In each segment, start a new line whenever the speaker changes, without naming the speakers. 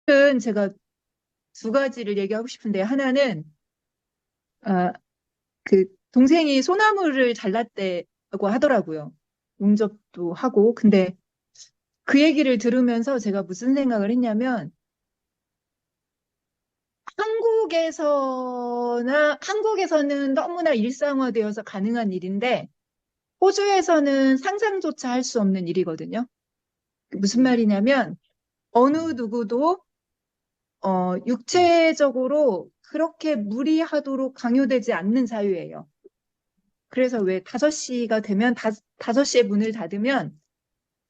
오늘은 제가 두 가지를 얘기하고 싶은데, 하나는, 아, 그, 동생이 소나무를 잘랐다고 하더라고요. 용접도 하고. 근데 그 얘기를 들으면서 제가 무슨 생각을 했냐면, 한국에서는 너무나 일상화되어서 가능한 일인데, 호주에서는 상상조차 할 수 없는 일이거든요. 무슨 말이냐면, 어느 누구도, 육체적으로 그렇게 무리하도록 강요되지 않는 사유예요. 그래서 왜 5시가 되면 5시에 문을 닫으면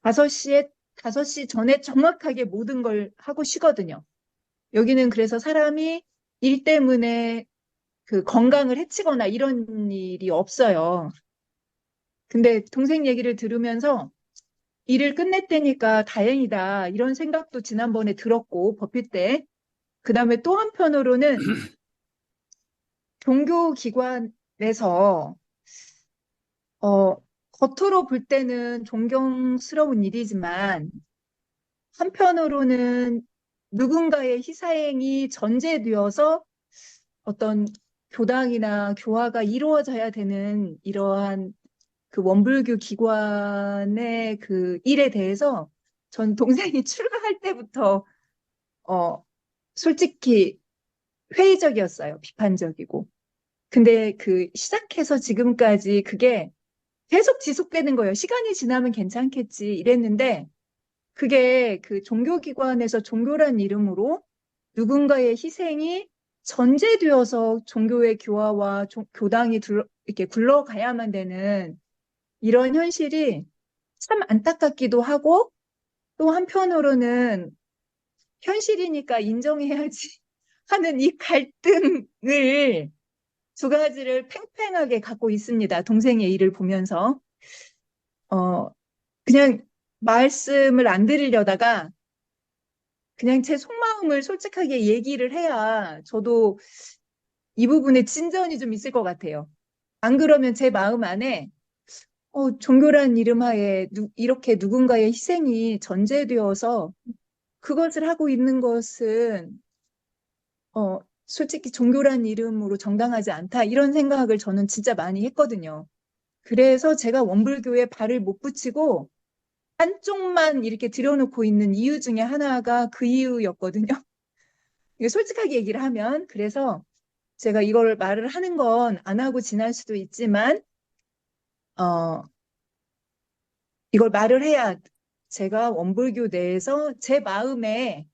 5시 전에 정확하게 모든 걸 하고 쉬거든요. 여기는 그래서 사람이 일 때문에 그 건강을 해치거나 이런 일이 없어요. 근데 동생 얘기를 들으면서 일을 끝냈다니까 다행이다 이런 생각도 지난번에 들었고 법회 때. 그다음에 또 한편으로는 종교기관에서 어, 겉으로 볼 때는 존경스러운 일이지만 한편으로는 누군가의 희생이 전제되어서 어떤 교당이나 교화가 이루어져야 되는 이러한 그 원불교 기관의 그 일에 대해서 전 동생이 출가할 때부터 어, 솔직히 회의적이었어요. 비판적이고. 근데 그 시작해서 지금까지 그게 계속 지속되는 거예요. 시간이 지나면 괜찮겠지 이랬는데 그게 그 종교기관에서 종교란 이름으로 누군가의 희생이 전제되어서 종교의 교화와 교당이 이렇게 굴러가야만 되는 이런 현실이 참 안타깝기도 하고 또 한편으로는 현실이니까 인정해야지 하는 이 갈등을 두 가지를 팽팽하게 갖고 있습니다. 동생의 일을 보면서. 어, 그냥 말씀을 안 드리려다가 그냥 제 속마음을 솔직하게 얘기를 해야 저도 이 부분에 진전이 좀 있을 것 같아요. 안 그러면 제 마음 안에 종교란 이름 하에 이렇게 누군가의 희생이 전제되어서 그것을 하고 있는 것은 솔직히 종교란 이름으로 정당하지 않다 이런 생각을 저는 진짜 많이 했거든요. 그래서 제가 원불교에 발을 못 붙이고 한쪽만 이렇게 들여놓고 있는 이유 중에 하나가 그 이유였거든요. 이게 솔직하게 얘기를 하면. 그래서 제가 이걸 말을 하는 건 안 하고 지날 수도 있지만, 어, 이걸 말을 해야 제가 원불교 내에서 제 마음에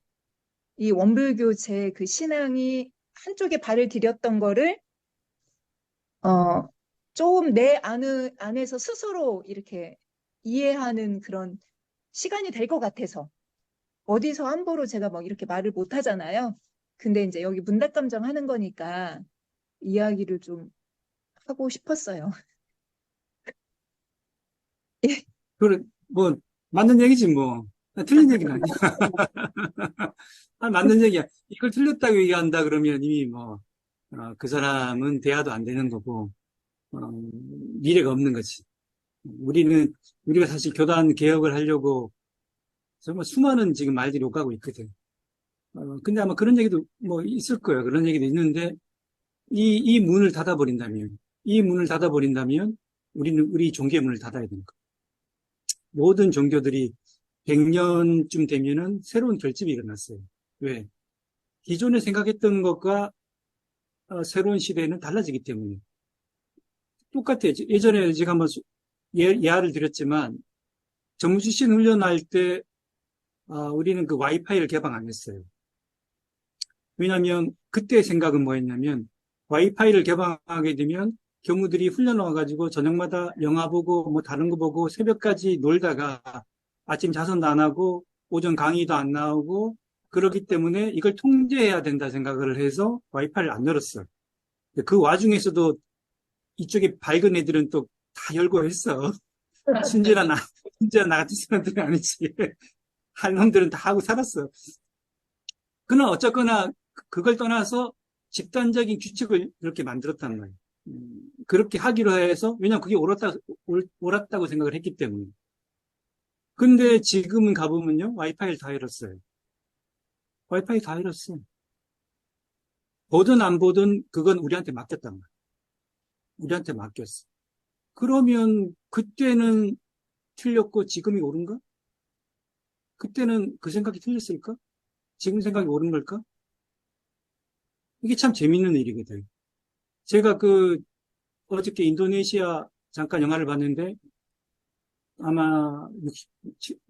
이 원불교 제 그 신앙이 한쪽에 발을 들였던 거를, 어, 좀 내 안에서 스스로 이렇게 이해하는 그런 시간이 될 것 같아서. 어디서 함부로 제가 막 이렇게 말을 못 하잖아요. 근데 이제 여기 문답감정 하는 거니까 이야기를 좀 하고 싶었어요.
그래, 뭐, 맞는 얘기지, 뭐. 틀린 얘기는 아니야. 아, 맞는 얘기야. 이걸 틀렸다고 얘기한다 그러면 이미 뭐, 그 사람은 대화도 안 되는 거고, 어, 미래가 없는 거지. 우리는, 우리가 사실 교단 개혁을 하려고 정말 수많은 지금 말들이 오가고 있거든. 근데 아마 그런 얘기도 뭐 있을 거예요. 그런 얘기도 있는데, 이 문을 닫아버린다면, 이 문을 닫아버린다면, 우리는 우리 종교의 문을 닫아야 되는 거야. 모든 종교들이 100년쯤 되면은 새로운 결집이 일어났어요. 왜? 기존에 생각했던 것과 새로운 시대에는 달라지기 때문에. 똑같아요. 예전에 제가 한번 예화를 드렸지만 정규신 훈련할 때 우리는 그 와이파이를 개방 안 했어요. 왜냐하면 그때 생각은 뭐였냐면 와이파이를 개방하게 되면 경무들이 훈련 와가지고 저녁마다 영화 보고 뭐 다른 거 보고 새벽까지 놀다가 아침 자선도 안 하고 오전 강의도 안 나오고 그러기 때문에 이걸 통제해야 된다 생각을 해서 와이파이를 안 열었어요. 그 와중에서도 이쪽에 밝은 애들은 또 다 열고 했어. 순진한 나, 순진한 나 같은 사람들은 아니지. 할 놈들은 다 하고 살았어. 그러나 어쨌거나 그걸 떠나서 집단적인 규칙을 이렇게 만들었단 말이에요. 그렇게 하기로 해서, 왜냐면 그게 옳았다고 생각을 했기 때문에. 근데 지금은 가보면요, 와이파이를 다 열었어요. 와이파이 다 잃었어. 보든 안 보든 그건 우리한테 맡겼단 말이야. 우리한테 맡겼어. 그러면 그때는 틀렸고 지금이 옳은가? 그때는 그 생각이 틀렸을까? 지금 생각이 옳은 걸까? 이게 참 재밌는 일이거든. 제가 어저께 인도네시아 잠깐 영화를 봤는데 아마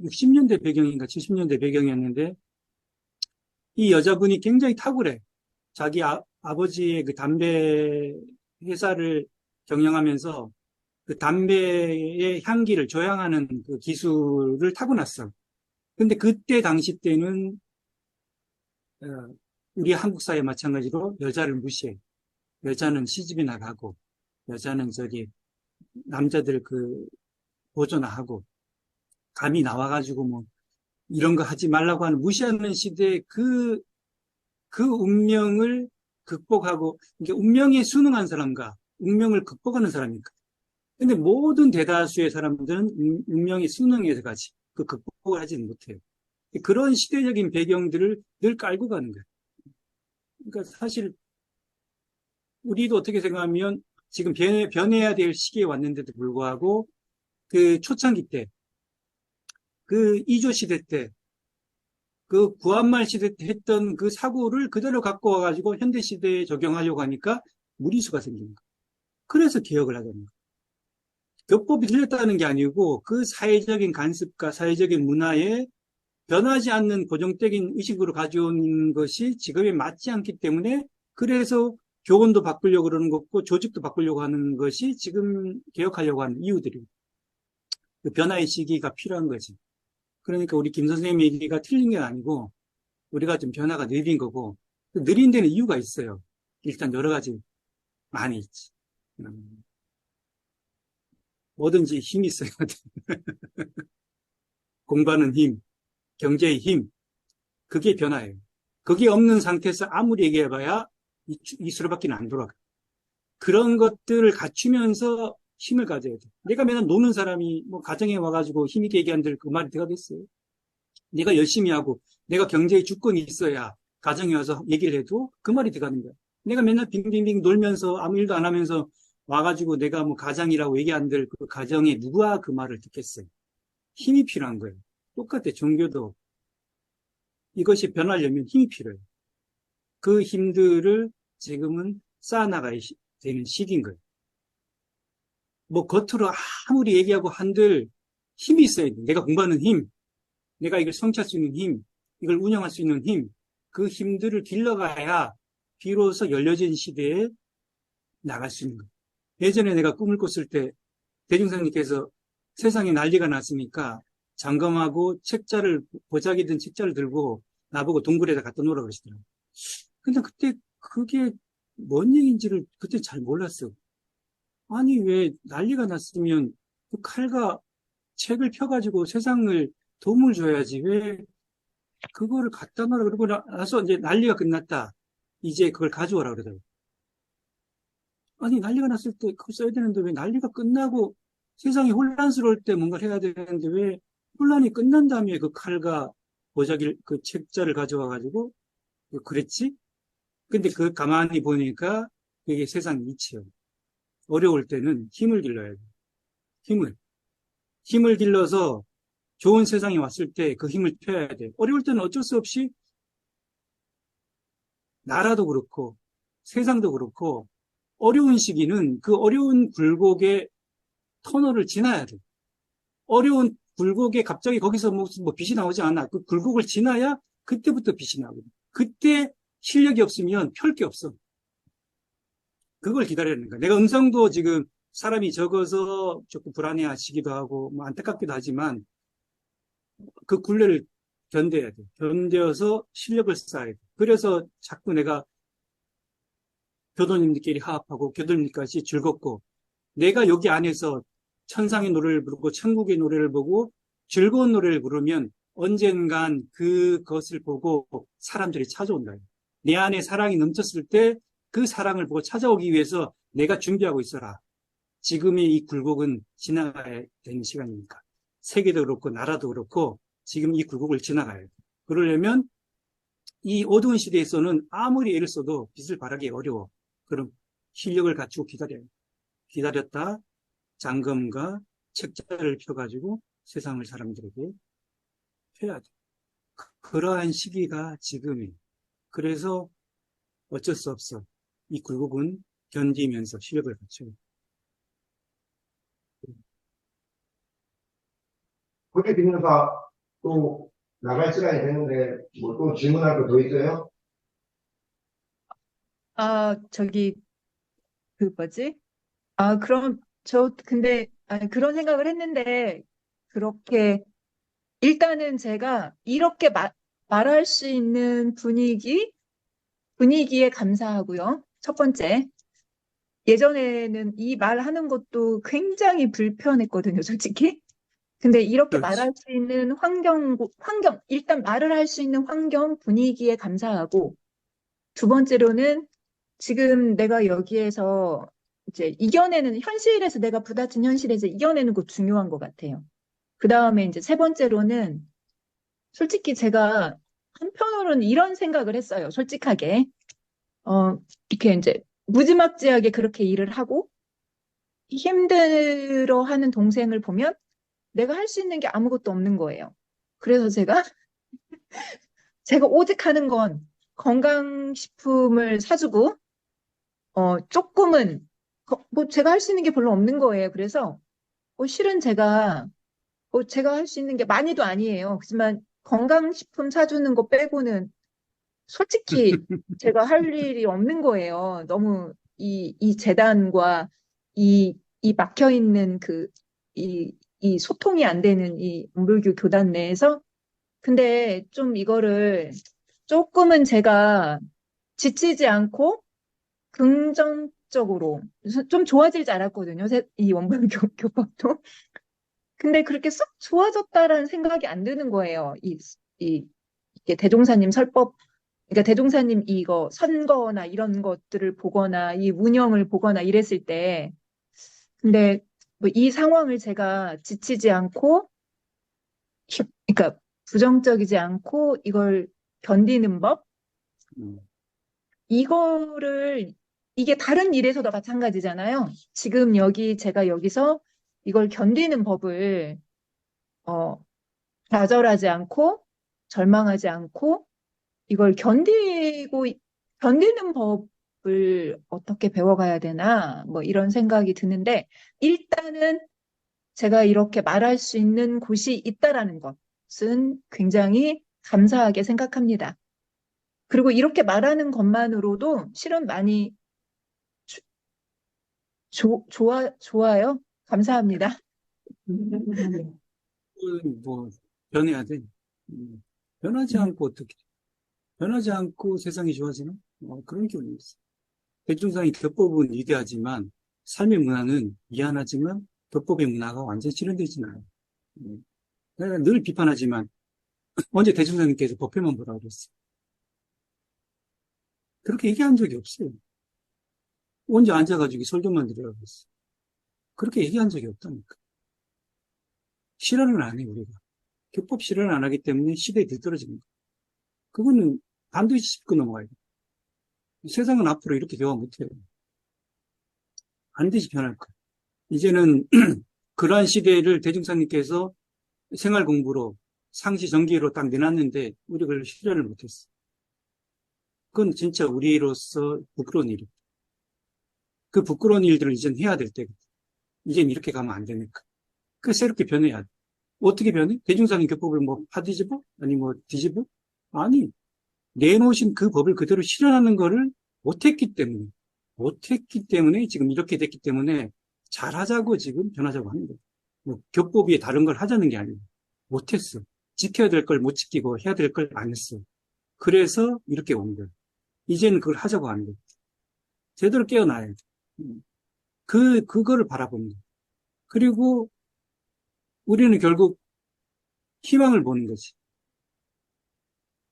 60년대 배경인가 70년대 배경이었는데 이 여자분이 굉장히 탁월해. 자기 아버지의 그 담배 회사를 경영하면서 그 담배의 향기를 조향하는 그 기술을 타고났어. 근데 그때 당시 때는 어, 우리 한국 사회 마찬가지로 여자를 무시해. 여자는 시집이 나가고 여자는 저기 남자들 보조나 하고 감히 나와가지고 뭐 이런 거 하지 말라고 하는 무시하는 시대에 그 운명을 극복하고 이게 운명에 순응한 사람과 운명을 극복하는 사람이니까. 근데 모든 대다수의 사람들은 운명에 순응해서 가지 그 극복을 하지는 못해요. 그런 시대적인 배경들을 늘 깔고 가는 거예요. 그러니까 사실 우리도 어떻게 생각하면 지금 변해야 될 시기에 왔는데도 불구하고 그 초창기 때, 그 이조 시대 때, 그 구한말 시대 때 했던 그 사고를 그대로 갖고 와가지고 현대 시대에 적용하려고 하니까 무리수가 생기는 거예요. 그래서 개혁을 하자는 거예요. 교법이 틀렸다는 게 아니고 그 사회적인 간습과 사회적인 문화에 변하지 않는 고정적인 의식으로 가져온 것이 지금에 맞지 않기 때문에 그래서 교원도 바꾸려고 그러는 거고 조직도 바꾸려고 하는 것이 지금 개혁하려고 하는 이유들이고 그 변화의 시기가 필요한 거지. 그러니까 우리 김 선생님 얘기가 틀린 게 아니고 우리가 좀 변화가 느린 거고 느린 데는 이유가 있어요. 일단 여러 가지 많이 있지. 뭐든지 힘이 있어야 돼. 공부하는 힘, 경제의 힘, 그게 변화예요. 그게 없는 상태에서 아무리 얘기해봐야 이 수로밖에 안 돌아가. 그런 것들을 갖추면서 힘을 가져야 돼. 내가 맨날 노는 사람이 뭐 가정에 와가지고 힘있게 얘기한들 그 말이 되겠어요. 내가 열심히 하고 내가 경제의 주권이 있어야 가정에 와서 얘기를 해도 그 말이 돼가는 거야. 내가 맨날 빙빙빙 놀면서 아무 일도 안 하면서 와가지고 내가 뭐 가장이라고 얘기한들 그 가정에 누가 그 말을 듣겠어요. 힘이 필요한 거예요. 똑같아. 종교도 이것이 변하려면 힘이 필요해요. 그 힘들을 지금은 쌓아나가야 되는 시기인 거예요. 뭐 겉으로 아무리 얘기하고 한들 힘이 있어야 돼. 내가 공부하는 힘, 내가 이걸 성취할 수 있는 힘, 이걸 운영할 수 있는 힘, 그 힘들을 길러가야 비로소 열려진 시대에 나갈 수 있는 거예요. 예전에 내가 꿈을 꿨을 때 대중사님께서 세상에 난리가 났으니까 장검하고 책자를, 보자기 든 책자를 들고 나보고 동굴에다 갖다 놓으라 그러시더라고요. 근데 그때 그게 뭔 얘기인지를 그때 잘 몰랐어. 아니, 왜 난리가 났으면 그 칼과 책을 펴가지고 세상을 도움을 줘야지. 왜 그거를 갖다 놔라 그러고 나서 이제 난리가 끝났다. 이제 그걸 가져오라 그러더라고요. 아니, 난리가 났을 때 그거 써야 되는데 왜 난리가 끝나고 세상이 혼란스러울 때 뭔가를 해야 되는데 왜 혼란이 끝난 다음에 그 칼과 보자기를, 그 책자를 가져와가지고 그랬지? 근데 가만히 보니까 이게 세상 이치예요. 어려울 때는 힘을 길러야 돼. 힘을. 힘을 길러서 좋은 세상이 왔을 때 그 힘을 펴야 돼. 어려울 때는 어쩔 수 없이 나라도 그렇고 세상도 그렇고 어려운 시기는 그 어려운 굴곡의 터널을 지나야 돼. 어려운 굴곡에 갑자기 거기서 뭐 빛이 나오지 않아. 그 굴곡을 지나야 그때부터 빛이 나거든. 그때 실력이 없으면 펼 게 없어. 그걸 기다리는 거야. 내가 음성도 지금 사람이 적어서 조금 불안해하시기도 하고 뭐 안타깝기도 하지만 그 굴레를 견뎌야 돼. 견뎌서 실력을 쌓아야 돼. 그래서 자꾸 내가 교도님들끼리 화합하고 교도님까지 즐겁고 내가 여기 안에서 천상의 노래를 부르고 천국의 노래를 보고 즐거운 노래를 부르면 언젠간 그것을 보고 사람들이 찾아온다. 내 안에 사랑이 넘쳤을 때 그 사랑을 보고 찾아오기 위해서 내가 준비하고 있어라. 지금의 이 굴곡은 지나가야 되는 시간이니까. 세계도 그렇고 나라도 그렇고 지금 이 굴곡을 지나가야 돼. 그러려면 이 어두운 시대에서는 아무리 애를 써도 빛을 발하기 어려워. 그럼 실력을 갖추고 기다려요. 기다렸다 장검과 책자를 펴가지고 세상을 사람들에게 펴야 돼. 그러한 시기가 지금이에요. 그래서 어쩔 수 없어. 이 굴곡은 견디면서 실력을 갖춰요.
그렇게 되면서 또 나갈 시간이 됐는데 뭐 또 질문할 거 더 있어요?
아, 저기, 그 뭐지? 그럼 근데, 그런 생각을 했는데, 그렇게, 일단은 제가 이렇게 말할 수 있는 분위기에 감사하고요. 첫 번째. 예전에는 이 말하는 것도 굉장히 불편했거든요, 솔직히. 근데 이렇게
그렇지.
말할 수 있는 일단 말을 할 수 있는 환경, 분위기에 감사하고, 두 번째로는 지금 내가 여기에서 이제 현실에서 내가 부딪힌 현실에서 이겨내는 거 중요한 것 같아요. 그 다음에 이제 세 번째로는 솔직히 제가 한편으로는 이런 생각을 했어요. 솔직하게. 이렇게 이제 무지막지하게 그렇게 일을 하고 힘들어하는 동생을 보면 내가 할 수 있는 게 아무것도 없는 거예요. 그래서 제가 오직 하는 건 건강식품을 사주고, 조금은, 뭐 제가 할 수 있는 게 별로 없는 거예요. 그래서, 실은 제가 할 수 있는 게 많이도 아니에요. 하지만 건강식품 사주는 거 빼고는 솔직히 제가 할 일이 없는 거예요. 너무 이 재단과 이 막혀 있는 이 소통이 안 되는 이 온불교 교단 내에서 근데 좀 이거를 조금은 제가 지치지 않고 긍정적으로 좀 좋아질 줄 알았거든요. 이 원불 교법도. 근데 그렇게 썩 좋아졌다라는 생각이 안 드는 거예요. 이게 대종사님 설법, 그러니까 대종사님 이거 선거나 이런 것들을 보거나 이 운영을 보거나 이랬을 때, 근데 뭐이 상황을 제가 지치지 않고, 그러니까 부정적이지 않고 이걸 견디는 법,
음,
이거를 이게 다른 일에서도 마찬가지잖아요. 지금 제가 여기서 이걸 견디는 법을 어, 좌절하지 않고 절망하지 않고 이걸 견디는 법을 어떻게 배워가야 되나 뭐 이런 생각이 드는데 일단은 제가 이렇게 말할 수 있는 곳이 있다라는 것은 굉장히 감사하게 생각합니다. 그리고 이렇게 말하는 것만으로도 실은 많이 좋아요. 감사합니다.
뭐, 변해야 돼. 음, 변하지 않고 어떻게, 변하지 않고 세상이 좋아지나? 그런 기분이 있어. 대중상의 교법은 위대하지만, 삶의 문화는 미안하지만, 교법의 문화가 완전히 실현되지는 않아요. 내가 늘 비판하지만, 언제 대중상님께서 법회만 보라고 그랬어. 그렇게 얘기한 적이 없어요. 언제 앉아가지고 설교만 드리라고 그랬어. 그렇게 얘기한 적이 없다니까. 실현을 안 해, 우리가. 교법 실현을 안 하기 때문에 시대에 뒤떨어지는 거야. 그거는 반드시 짚고 넘어가야 돼. 세상은 앞으로 이렇게 교화 못해요. 반드시 변할 거야. 이제는 그러한 시대를 대중사님께서 생활 공부로 상시 전기로 딱 내놨는데 우리가 그걸 실현을 못했어. 그건 진짜 우리로서 부끄러운 일이야. 그 부끄러운 일들을 이젠 해야 될 때거든. 이젠 이렇게 가면 안 되니까. 그 새롭게 변해야 돼. 어떻게 변해? 대중사님 교법을 뭐 파뒤집어? 아니 뭐 뒤집어? 아니, 내놓으신 그 법을 그대로 실현하는 거를 못했기 때문에 지금 이렇게 됐기 때문에 잘하자고 지금 변하자고 하는 거예요. 뭐 교법이 다른 걸 하자는 게 아니고 못했어. 지켜야 될 걸 못 지키고 해야 될 걸 안 했어. 그래서 이렇게 온 거예요. 이제는 그걸 하자고 하는 거예요. 제대로 깨어나야 돼. 그거를 바라보는 거예요. 그리고 우리는 결국 희망을 보는 거지.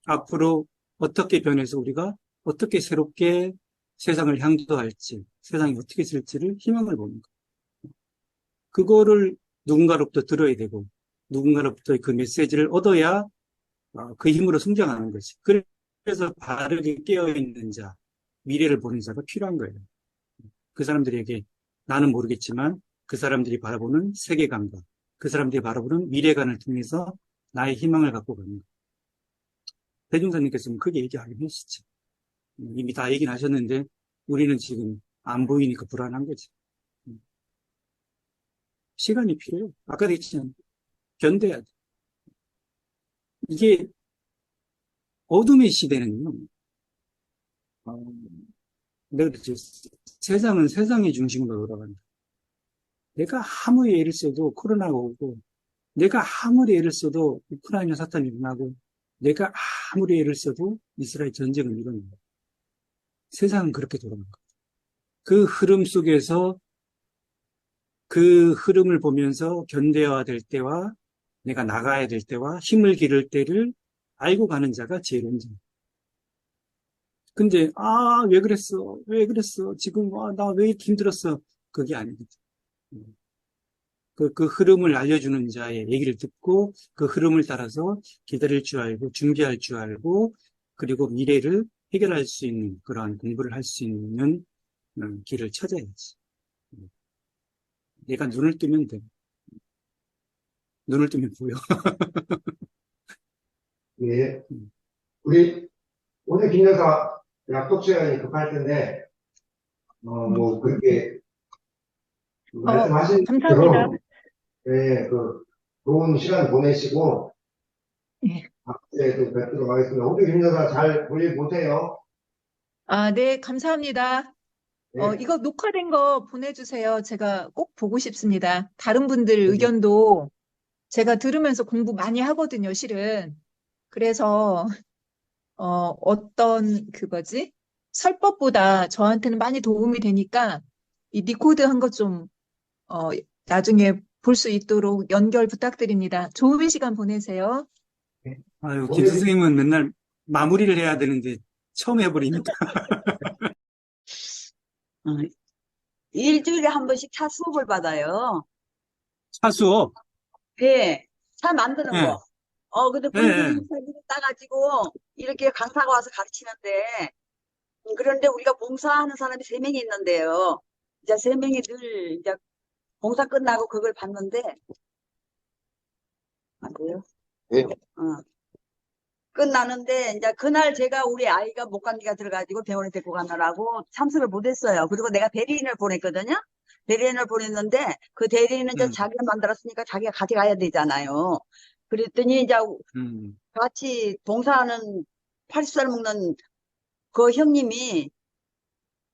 앞으로 어떻게 변해서 우리가 어떻게 새롭게 세상을 향도할지, 세상이 어떻게 될지를 희망을 보는 거. 그거를 누군가로부터 들어야 되고, 누군가로부터 그 메시지를 얻어야 그 힘으로 성장하는 거지. 그래서 바르게 깨어있는 자, 미래를 보는 자가 필요한 거예요. 그 사람들에게 나는 모르겠지만 그 사람들이 바라보는 세계관과 그 사람들이 바라보는 미래관을 통해서 나의 희망을 갖고 가는 거예요. 대중사님께서는 크게 얘기하긴 하시죠. 이미 다 얘기는 하셨는데 우리는 지금 안 보이니까 불안한 거지. 시간이 필요해요. 아까도 했지만 견뎌야 돼. 이게 어둠의 시대는요. 내가 그랬죠. 세상은 세상의 중심으로 돌아간다. 내가 아무리 애를 써도 코로나가 오고, 내가 아무리 애를 써도 우크라이나 사탄이 일어나고, 내가 아무리 애를 써도 이스라엘 전쟁은 일어납니다. 세상은 그렇게 돌아가는 거예요. 그 흐름 속에서 그 흐름을 보면서 견뎌야 될 때와 내가 나가야 될 때와 힘을 기를 때를 알고 가는 자가 지혜로운 자. 근데 왜 그랬어? 왜 그랬어? 지금 나 왜 이렇게 힘들었어? 그게 아니거든. 그 흐름을 알려주는 자의 얘기를 듣고 그 흐름을 따라서 기다릴 줄 알고 준비할 줄 알고 그리고 미래를 해결할 수 있는 그러한 공부를 할 수 있는 길을 찾아야지. 내가 눈을 뜨면 돼. 눈을 뜨면 보여.
예. 우리, 오늘 김 여사 약속 시간이 급할 텐데, 뭐, 그렇게, 말씀하신
감사합니다.
대로, 예, 좋은 시간 보내시고,
예.
다음주에 또 뵙도록 하겠습니다. 우리 김 여사 잘 볼일 보세요.
네, 감사합니다.
예.
이거 녹화된 거 보내주세요. 제가 꼭 보고 싶습니다. 다른 분들
네.
의견도 제가 들으면서 공부 많이 하거든요, 실은. 그래서, 설법보다 저한테는 많이 도움이 되니까 이 니코드 한 것 좀, 나중에 볼 수 있도록 연결 부탁드립니다. 좋은 시간 보내세요.
아유, 김
오늘,
선생님은 맨날 마무리를 해야 되는데 처음 해버리니까.
어, 일주일에 한 번씩 차 수업을 받아요.
차수업.
배, 차 만드는
예,
거. 근데
예, 예.
붉은 사진을 따가지고 이렇게 강사가 와서 가르치는데, 그런데 우리가 봉사하는 사람이 3명이 있는데요. 이제 3명이 늘 이제 봉사 끝나고 그걸 봤는데, 안 돼요?
예.
어. 끝나는데, 이제 그날 제가 우리 아이가 목감기가 들어가지고 병원에 데리고 가느라고 참석을 못했어요. 그리고 내가 대리인을 보냈거든요. 대리인을 보냈는데, 그 대리인은 이제
음,
자기가 만들었으니까 자기가 가져가야 되잖아요. 그랬더니 이제
음,
같이 봉사하는 80살 먹는 그 형님이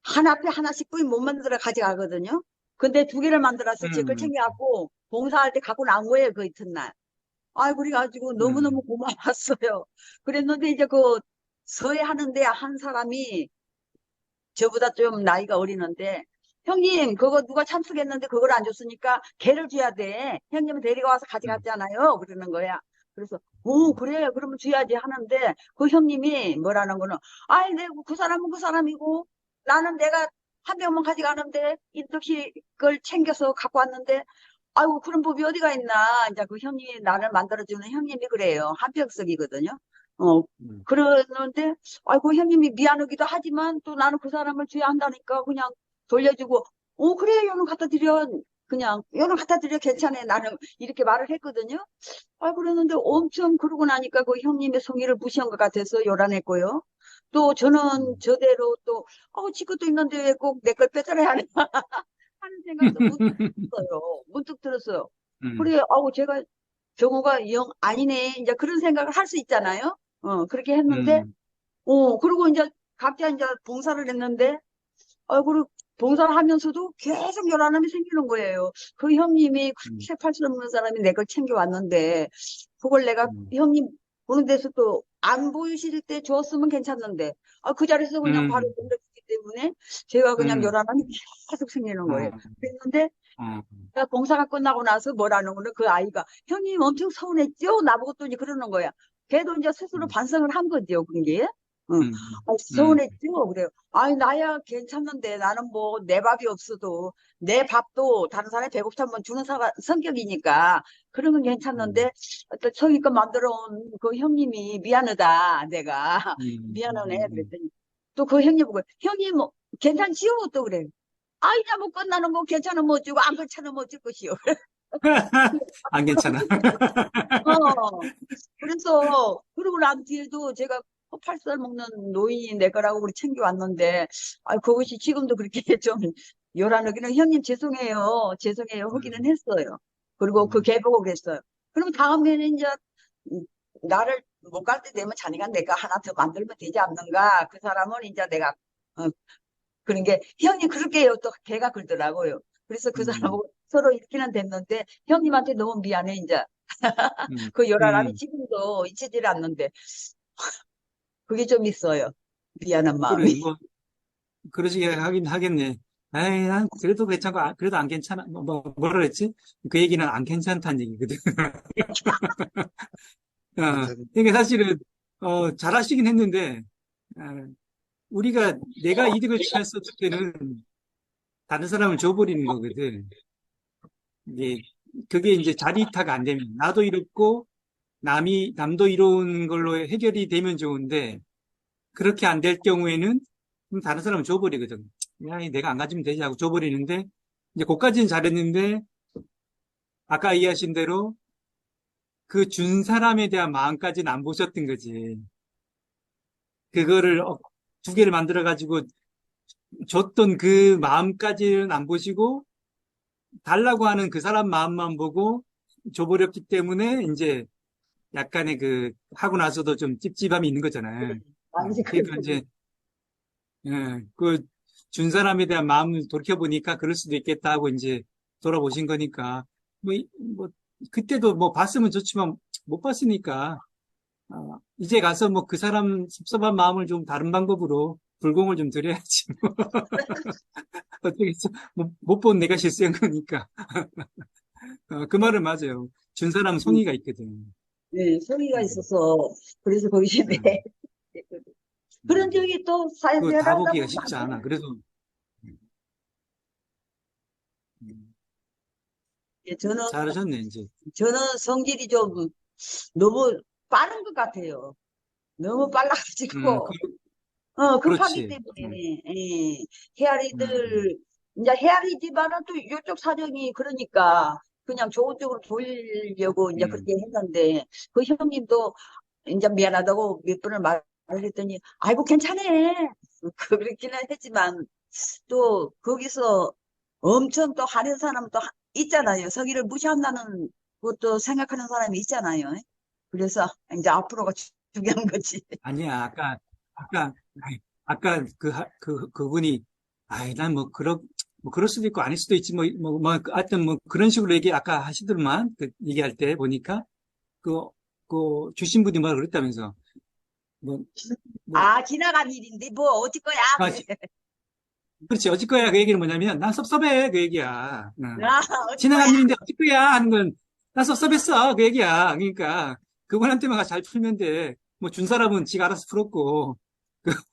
한 앞에 하나씩 뿌리 못 만들어 가져가거든요. 근데 2개를 만들어서 제 걸
음,
챙겨갖고 봉사할 때 갖고 나온 거예요, 그 이튿날. 그래가지고 너무너무
음,
고마웠어요. 그랬는데 이제 그 서해 하는데 한 사람이 저보다 좀 나이가 어리는데, 형님, 그거 누가 참석했는데 그걸 안 줬으니까 걔를 줘야 돼. 형님은 데리고 와서
음,
가져갔잖아요. 그러는 거야. 그래서, 오, 그래. 그러면 줘야지 하는데, 그 형님이 뭐라는 거는, 내가 그 사람은 그 사람이고, 나는 내가 한 병만 가져가는데, 인덕시 그걸 챙겨서 갖고 왔는데, 아이고, 그런 법이 어디가 있나. 이제 그 형님이, 나를 만들어주는 형님이 그래요. 한 병석이거든요. 어,
음,
그러는데, 아이고, 형님이 미안하기도 하지만 또 나는 그 사람을 줘야 한다니까 그냥 돌려주고, 그래, 요는 갖다 드려. 그냥, 요는 갖다 드려. 괜찮아. 나는 이렇게 말을 했거든요. 그러는데 엄청 그러고 나니까 그 형님의 성의를 무시한 것 같아서 요란했고요. 또 저는 저대로 또, 지 것도 있는데 왜 꼭 내 걸 뺏어야 하나 하는 생각도 문득 들었어요. 문득 들었어요.
음,
그래, 제가 경우가 영 아니네. 이제 그런 생각을 할 수 있잖아요. 그렇게 했는데,
음,
그리고 이제 각자 이제 봉사를 했는데, 그리고 봉사를 하면서도 계속 요란함이 생기는 거예요. 그 형님이
음,
그렇게 80 넘는 사람이 내 걸 챙겨왔는데, 그걸 내가
음,
형님 보는 데서 또 안 보이실 때 줬으면 괜찮는데, 그 자리에서 그냥 바로
음,
보내주기 때문에 제가 그냥
음,
요란함이 계속 생기는 거예요.
어,
그랬는데,
어,
제가 봉사가 끝나고 나서 뭐라는 거는 그 아이가, 형님 엄청 서운했죠? 나보고 또 이제 그러는 거야. 걔도 이제 스스로
음,
반성을 한 거죠, 그게. 응.
음,
서운했죠? 그래요. 아니, 나야 괜찮는데 나는 뭐 내 밥이 없어도 내 밥도 다른 사람이 배고프면 주는 성격이니까 그런 건 괜찮는데 또 성의껏 만들어 온 그 형님이 미안하다, 내가. 미안하네.
음.
그랬더니 또 그 형님 보고 형님 뭐 괜찮지요? 또 그래. 아이야 뭐 끝나는 거 괜찮으면 어쩌고 안 괜찮으면 어쩔 것이요.
안 괜찮아.
어. 그래서 그러고 난 뒤에도 제가 8살 먹는 노인이 내 거라고 우리 챙겨왔는데 그것이 지금도 그렇게 좀 요란하기는 형님 죄송해요. 죄송해요. 하기는 했어요. 그리고 그 개보고 그랬어요. 그럼 다음에는 이제 음, 나를 못 갈 때 되면 자네가 내가 하나 더 만들면 되지 않는가? 그 사람은 이제 내가 어, 그런 게 형님 그럴게요. 또 걔가 그러더라고요. 그래서 그
음,
사람하고 서로 이렇게는 됐는데 형님한테 너무 미안해 이제.
음,
그 요란함이
음.
지금도 잊히질 않는데 그게 좀 있어요. 미안한
그래,
마음이.
뭐, 그러시게 하긴 하겠네. 에이, 난 그래도 괜찮고, 그래도 안 괜찮아. 뭐라 그랬지? 그 얘기는 안 괜찮다는 얘기거든. 그러니까 사실은, 잘하시긴 했는데, 어, 내가 이득을 취했을 때는 다른 사람을 줘버리는 거거든. 이게, 그게 이제 자리이타가 안 되면, 나도 이롭고, 남도 이로운 걸로 해결이 되면 좋은데, 그렇게 안 될 경우에는 그럼 다른 사람은 줘버리거든. 야, 내가 안 가지면 되지 하고 줘버리는데, 이제 그까지는 잘했는데, 아까 이해하신 대로 그 준 사람에 대한 마음까지는 안 보셨던 거지. 그거를 두 개를 만들어가지고 줬던 그 마음까지는 안 보시고, 달라고 하는 그 사람 마음만 보고 줘버렸기 때문에 이제 약간의 하고 나서도 좀 찝찝함이 있는 거잖아요.
완전
그러니까
그렇죠.
이제, 예, 준 사람에 대한 마음을 돌이켜보니까 그럴 수도 있겠다 하고 이제 돌아보신 거니까, 뭐, 그때도 뭐 봤으면 좋지만 못 봤으니까, 이제 가서 뭐 그 사람 섭섭한 마음을 좀 다른 방법으로 불공을 좀 드려야지. 뭐. 어떻겠어. 못 본 내가 실수한 거니까. 그 말은 맞아요. 준 사람 성의가 있거든.
네, 성의가
음,
있어서 그래서 거기에
음,
그런
음.
적이 또
그거 다
사회생활 하다
보기가
보면
쉽지 않아.
많아요.
그래도, 음,
예,
잘하셨네, 이제.
저는 성질이 좀 너무 빠른 것 같아요. 너무 빨라가지고
그,
급하기
그렇지.
때문에 예,
음,
헤아리들 이제 헤아리지만은 또 이쪽 사정이 그러니까 그냥 좋은 쪽으로 돌리려고 이제
음,
그렇게 했는데 그 형님도 이제 미안하다고 몇 번을 말을 했더니 아이고 괜찮아 그렇기는 했지만 또 거기서 엄청 또 하는 사람 또 있잖아요. 서기를 무시한다는 것도 생각하는 사람이 있잖아요. 그래서 이제 앞으로가 중요한 거지.
아니야. 아이, 아까 그분이, 난 뭐, 그럴 수도 있고 아닐 수도 있지. 하여튼 뭐, 그런 식으로 아까 하시더만, 얘기할 때 보니까, 그, 주신 분이 뭐라 그랬다면서. 뭐, 뭐,
지나간 일인데 뭐 어찌 거야
아,
그래.
그렇지. 어찌 거야. 그 얘기는 뭐냐면, 난 섭섭해. 그 얘기야.
어찌 거야.
지나간 일인데 어찌 거야. 하는 건, 난 섭섭했어. 그 얘기야. 그러니까, 그분한테만 가서 잘 풀면 돼. 뭐, 준 사람은 지가 알아서 풀었고,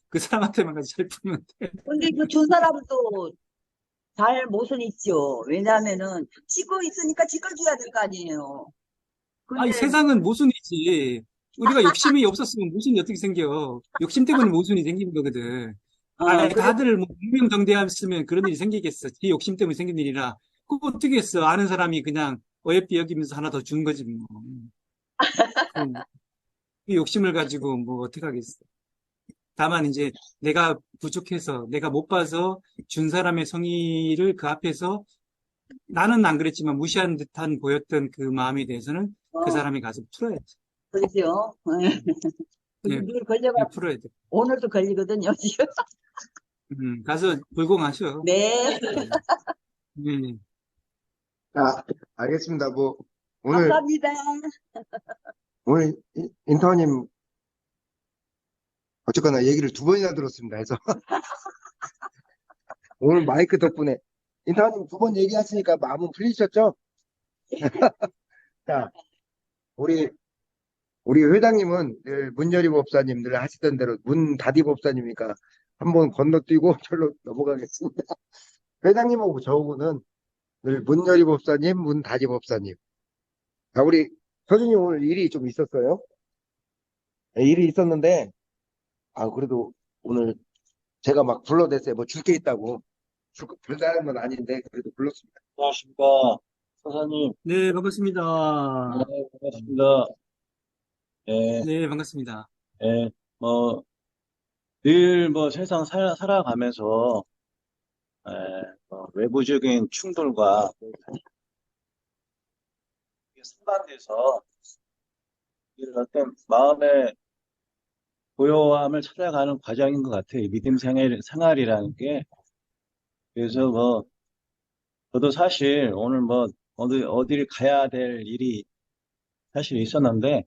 그 사람한테만 가서 잘 풀면 돼.
근데 그 두 사람은 또 잘 못은 있죠. 왜냐하면은 지고 있으니까 지켜줘야 될 거 아니에요.
이
근데
세상은 모순이지. 우리가 욕심이 없었으면 모순이 어떻게 생겨. 욕심 때문에 모순이 생기는 거거든.
그래
다들 뭐, 문명정대했으면 그런 일이 생기겠어. 지 욕심 때문에 생긴 일이라. 그거 어떻게 했어. 아는 사람이 그냥 어여삐 여기면서 하나 더 준 거지, 뭐. 그럼 그 욕심을 가지고 뭐 어떻게 하겠어. 다만 이제 내가 부족해서, 내가 못 봐서 준 사람의 성의를 그 앞에서 나는 안 그랬지만 무시한 듯한 보였던 그 마음에 대해서는 그
어
사람이 가서 풀어야지.
그러죠.
예,
근데 늘 걸려가
예, 풀어야 돼.
오늘도 걸리거든요. 지금.
가서 불공하셔.
네,
음, 예.
자, 알겠습니다. 뭐, 오늘,
감사합니다.
오늘 인턴님, 어쨌거나 얘기를 두 번이나 들었습니다. 해서 오늘 마이크 덕분에 인턴님 두 번 얘기하시니까 마음은 풀리셨죠? 자, 우리 우리 회장님은 늘 문여리 법사님 늘 하시던 대로 문다디 법사님이니까 한번 건너뛰고 절로 넘어가겠습니다. 회장님하고 저하고는 늘 문여리 법사님, 문다디 법사님. 아, 우리 선생님 오늘 일이 좀 있었어요? 네, 일이 있었는데, 아, 그래도 오늘 제가 막 불러댔어요. 뭐 줄 게 있다고. 별다른 건 아닌데, 그래도 불렀습니다.
안녕하십니까. 서사님,
네, 반갑습니다.
네, 반갑습니다. 예,
네, 반갑습니다.
예, 뭐, 늘 뭐 세상 살아가면서, 예, 외부적인 충돌과 상반돼서 이런 어떤 마음의 고요함을 찾아가는 과정인 것 같아요. 이 믿음 생활이라는 게. 그래서 뭐, 저도 사실 오늘 뭐, 어디를 가야 될 일이 사실 있었는데,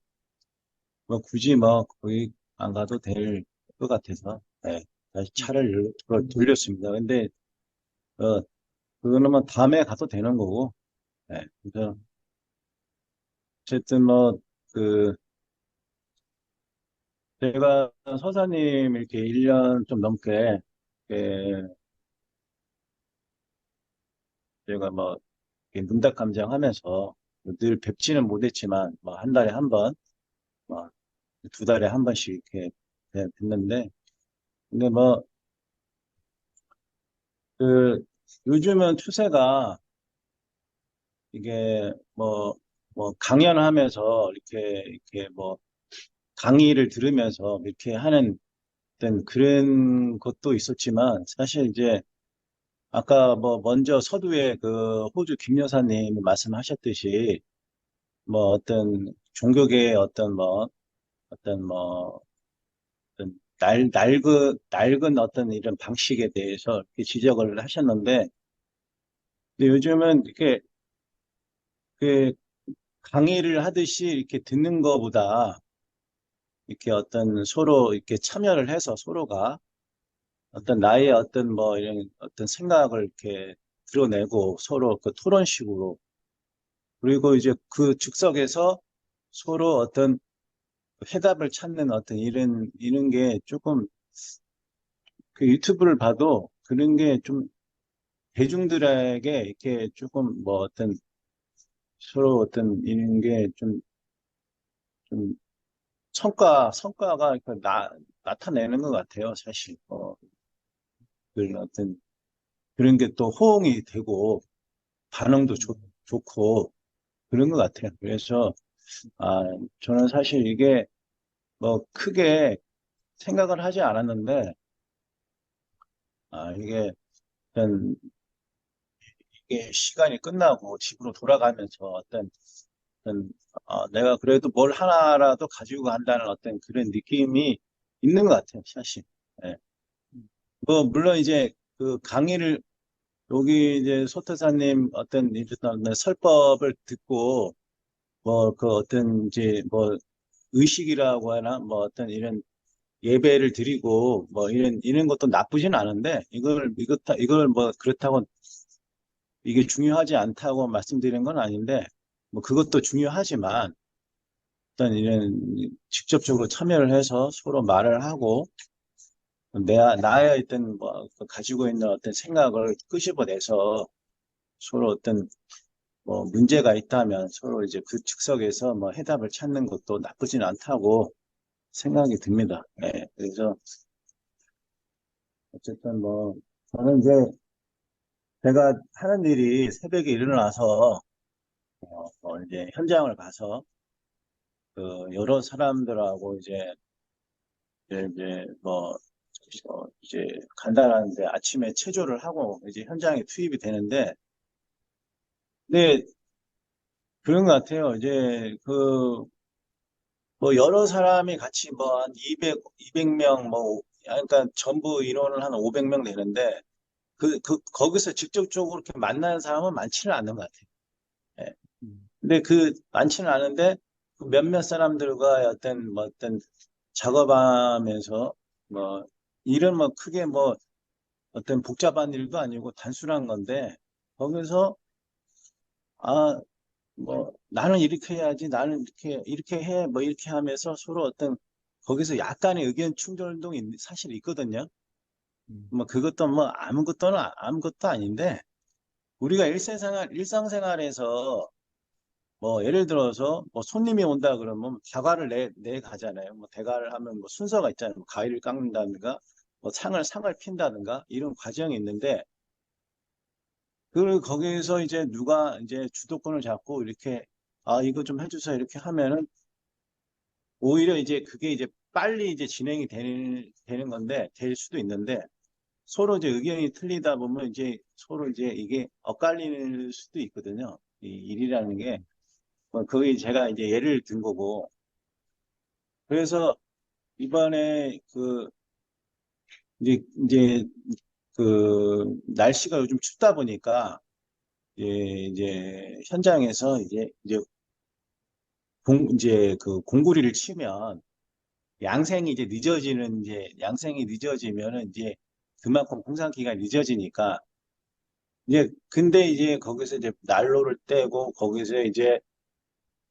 뭐 굳이 뭐 거기 안 가도 될 것 같아서 네, 다시 차를 돌렸습니다. 근데 그거는 뭐 다음에 가도 되는 거고 그래서 어쨌든 뭐 그 제가 서사님 이렇게 1년 좀 넘게 제가 뭐 이렇게 문답감장 하면서 늘 뵙지는 못했지만 뭐 한 달에 한 번, 뭐 두 달에 한 번씩 이렇게 뵙는데 근데 뭐 그 요즘은 추세가 이게 뭐 강연하면서 이렇게 뭐 강의를 들으면서 이렇게 하는 어떤 그런 것도 있었지만 사실 이제 아까 뭐 먼저 서두에 그 호주 김 여사님이 말씀하셨듯이 뭐 어떤 종교계의 어떤 낡은 어떤 이런 방식에 대해서 이렇게 지적을 하셨는데 근데 요즘은 이렇게 그 강의를 하듯이 이렇게 듣는 것보다 이렇게 어떤 서로 이렇게 참여를 해서 서로가 어떤 나의 어떤 뭐 이런 어떤 생각을 이렇게 드러내고 서로 그 토론식으로 그리고 이제 그 즉석에서 서로 어떤 해답을 찾는 어떤 이런 게 조금 그 유튜브를 봐도 그런 게 좀 대중들에게 이렇게 조금 뭐 어떤 서로 어떤 이런 게 좀 성과가 이렇게 나타내는 것 같아요, 사실. 그런 어떤 그런 게 또 호응이 되고 반응도 좋고 그런 것 같아요. 그래서 아, 저는 사실 이게 뭐 크게 생각을 하지 않았는데 이게 어떤 이게 시간이 끝나고 집으로 돌아가면서 내가 그래도 뭘 하나라도 가지고 간다는 어떤 그런 느낌이 있는 것 같아요, 사실. 예. 뭐 물론 이제 그 강의를 여기 이제 소태사님 어떤 이런 설법을 듣고 뭐 그 어떤 이제 뭐 의식이라고 하나 뭐 어떤 이런 예배를 드리고 뭐 이런 것도 나쁘진 않은데 이걸 뭐 그렇다고 이게 중요하지 않다고 말씀드리는 건 아닌데 뭐 그것도 중요하지만 일단 이런 직접적으로 참여를 해서 서로 말을 하고 나의 어떤 뭐 가지고 있는 어떤 생각을 끄집어내서 서로 어떤 뭐 문제가 있다면 서로 이제 그 즉석에서 뭐 해답을 찾는 것도 나쁘진 않다고 생각이 듭니다. 네, 그래서 어쨌든 뭐 저는 이제 제가 하는 일이 새벽에 일어나서 이제 현장을 가서 그 여러 사람들하고 이제 뭐 이제 간단한 이제 아침에 체조를 하고 이제 현장에 투입이 되는데 근데 그런 것 같아요. 이제 그 뭐 여러 사람이 같이 뭐 한 200명 뭐 그러니까 전부 인원을 한 500명 되는데 거기서 직접적으로 이렇게 만나는 사람은 많지는 않는 것 같아요. 예. 근데 그 많지는 않은데 그 몇몇 사람들과 어떤 작업하면서 뭐 일은 뭐 크게 뭐 어떤 복잡한 일도 아니고 단순한 건데 거기서 아 뭐, 나는 이렇게 해야지, 나는 이렇게 해, 뭐, 이렇게 하면서 서로 어떤, 거기서 약간의 의견 충돌도 사실 있거든요. 뭐, 그것도 뭐, 아무것도 아닌데, 우리가 일상생활에서, 뭐, 예를 들어서, 뭐, 손님이 온다 그러면 다과를 내 가잖아요. 뭐, 대과를 하면 뭐, 순서가 있잖아요. 뭐, 가위를 깎는다든가, 뭐, 상을 핀다든가, 이런 과정이 있는데, 거기에서 이제 누가 이제 주도권을 잡고 이렇게, 이거 좀 해주세요. 이렇게 하면은, 오히려 이제 그게 이제 빨리 이제 진행이 되는 건데, 될 수도 있는데, 서로 이제 의견이 틀리다 보면 이제 서로 이제 이게 엇갈릴 수도 있거든요. 이 일이라는 게. 뭐 그게 제가 이제 예를 든 거고. 그래서 이번에 이제 날씨가 요즘 춥다 보니까, 이제 현장에서 이제 공구리를 치면 양생이 늦어지면은 이제 그만큼 공사 기간이 늦어지니까 근데 이제 거기서 이제 난로를 떼고 거기서 이제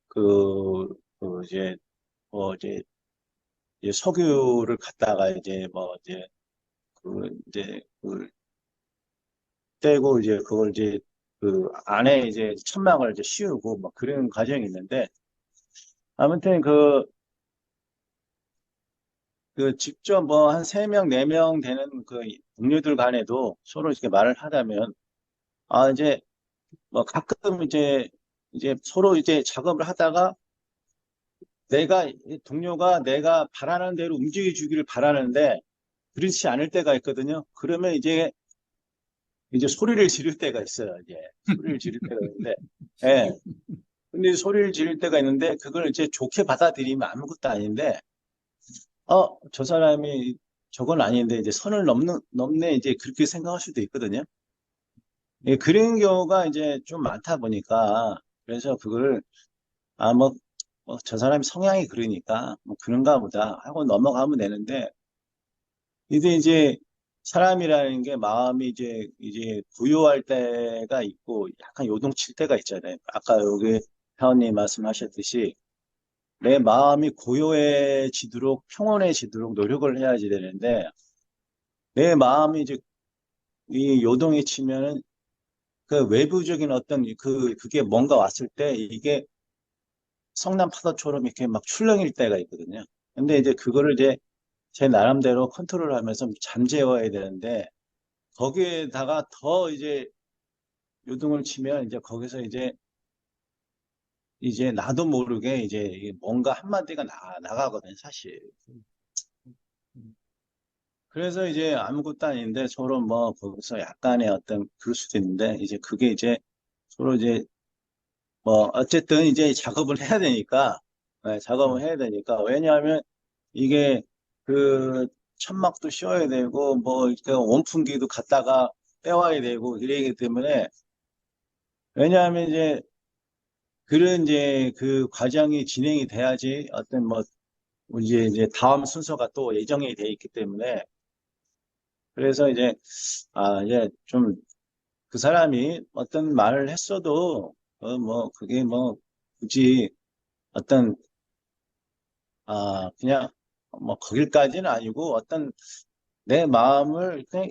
그, 그 이제 이제 석유를 갖다가 이제 그걸 떼고 이제 그걸 이제 그 안에 이제 천막을 이제 씌우고 뭐 그런 과정이 있는데 아무튼 직접 뭐 한 3명, 4명 되는 그 동료들 간에도 서로 이렇게 말을 하다면 이제 뭐 가끔 이제 서로 이제 작업을 하다가 동료가 내가 바라는 대로 움직여 주기를 바라는데 그렇지 않을 때가 있거든요. 그러면 이제 소리를 지를 때가 있어요. 이제 소리를 지를 때가 있는데, 예. 근데 소리를 지를 때가 있는데 그걸 이제 좋게 받아들이면 아무것도 아닌데, 저 사람이 저건 아닌데 이제 선을 넘네 이제 그렇게 생각할 수도 있거든요. 예, 그런 경우가 이제 좀 많다 보니까 그래서 그걸 저 사람이 성향이 그러니까 뭐 그런가 보다 하고 넘어가면 되는데 이제 사람이라는 게 마음이 이제 고요할 때가 있고 약간 요동칠 때가 있잖아요. 아까 여기 회원님 말씀하셨듯이 내 마음이 고요해지도록 평온해지도록 노력을 해야지 되는데 내 마음이 이제 이 요동이 치면은 그 외부적인 어떤 그게 뭔가 왔을 때 이게 성난 파도처럼 이렇게 막 출렁일 때가 있거든요. 근데 이제 그거를 이제 제 나름대로 컨트롤하면서 잠재워야 되는데 거기에다가 더 이제 요동을 치면 이제 거기서 이제 나도 모르게 이제 이게 뭔가 한마디가 나가거든요, 사실. 그래서 이제 아무것도 아닌데 서로 뭐 거기서 약간의 어떤 그럴 수도 있는데 이제 그게 이제 서로 이제 뭐 어쨌든 이제 작업을 해야 되니까 작업을 해야 되니까 왜냐하면 이게 그 천막도 씌워야 되고 뭐 이렇게 원풍기도 갖다가 빼와야 되고 이러기 때문에 왜냐하면 이제 그런 이제 그 과정이 진행이 돼야지 어떤 뭐 이제 다음 순서가 또 예정이 돼 있기 때문에 그래서 이제 좀 그 사람이 어떤 말을 했어도 뭐 그게 뭐 굳이 어떤 그냥 뭐 거길까지는 아니고 어떤 내 마음을 그냥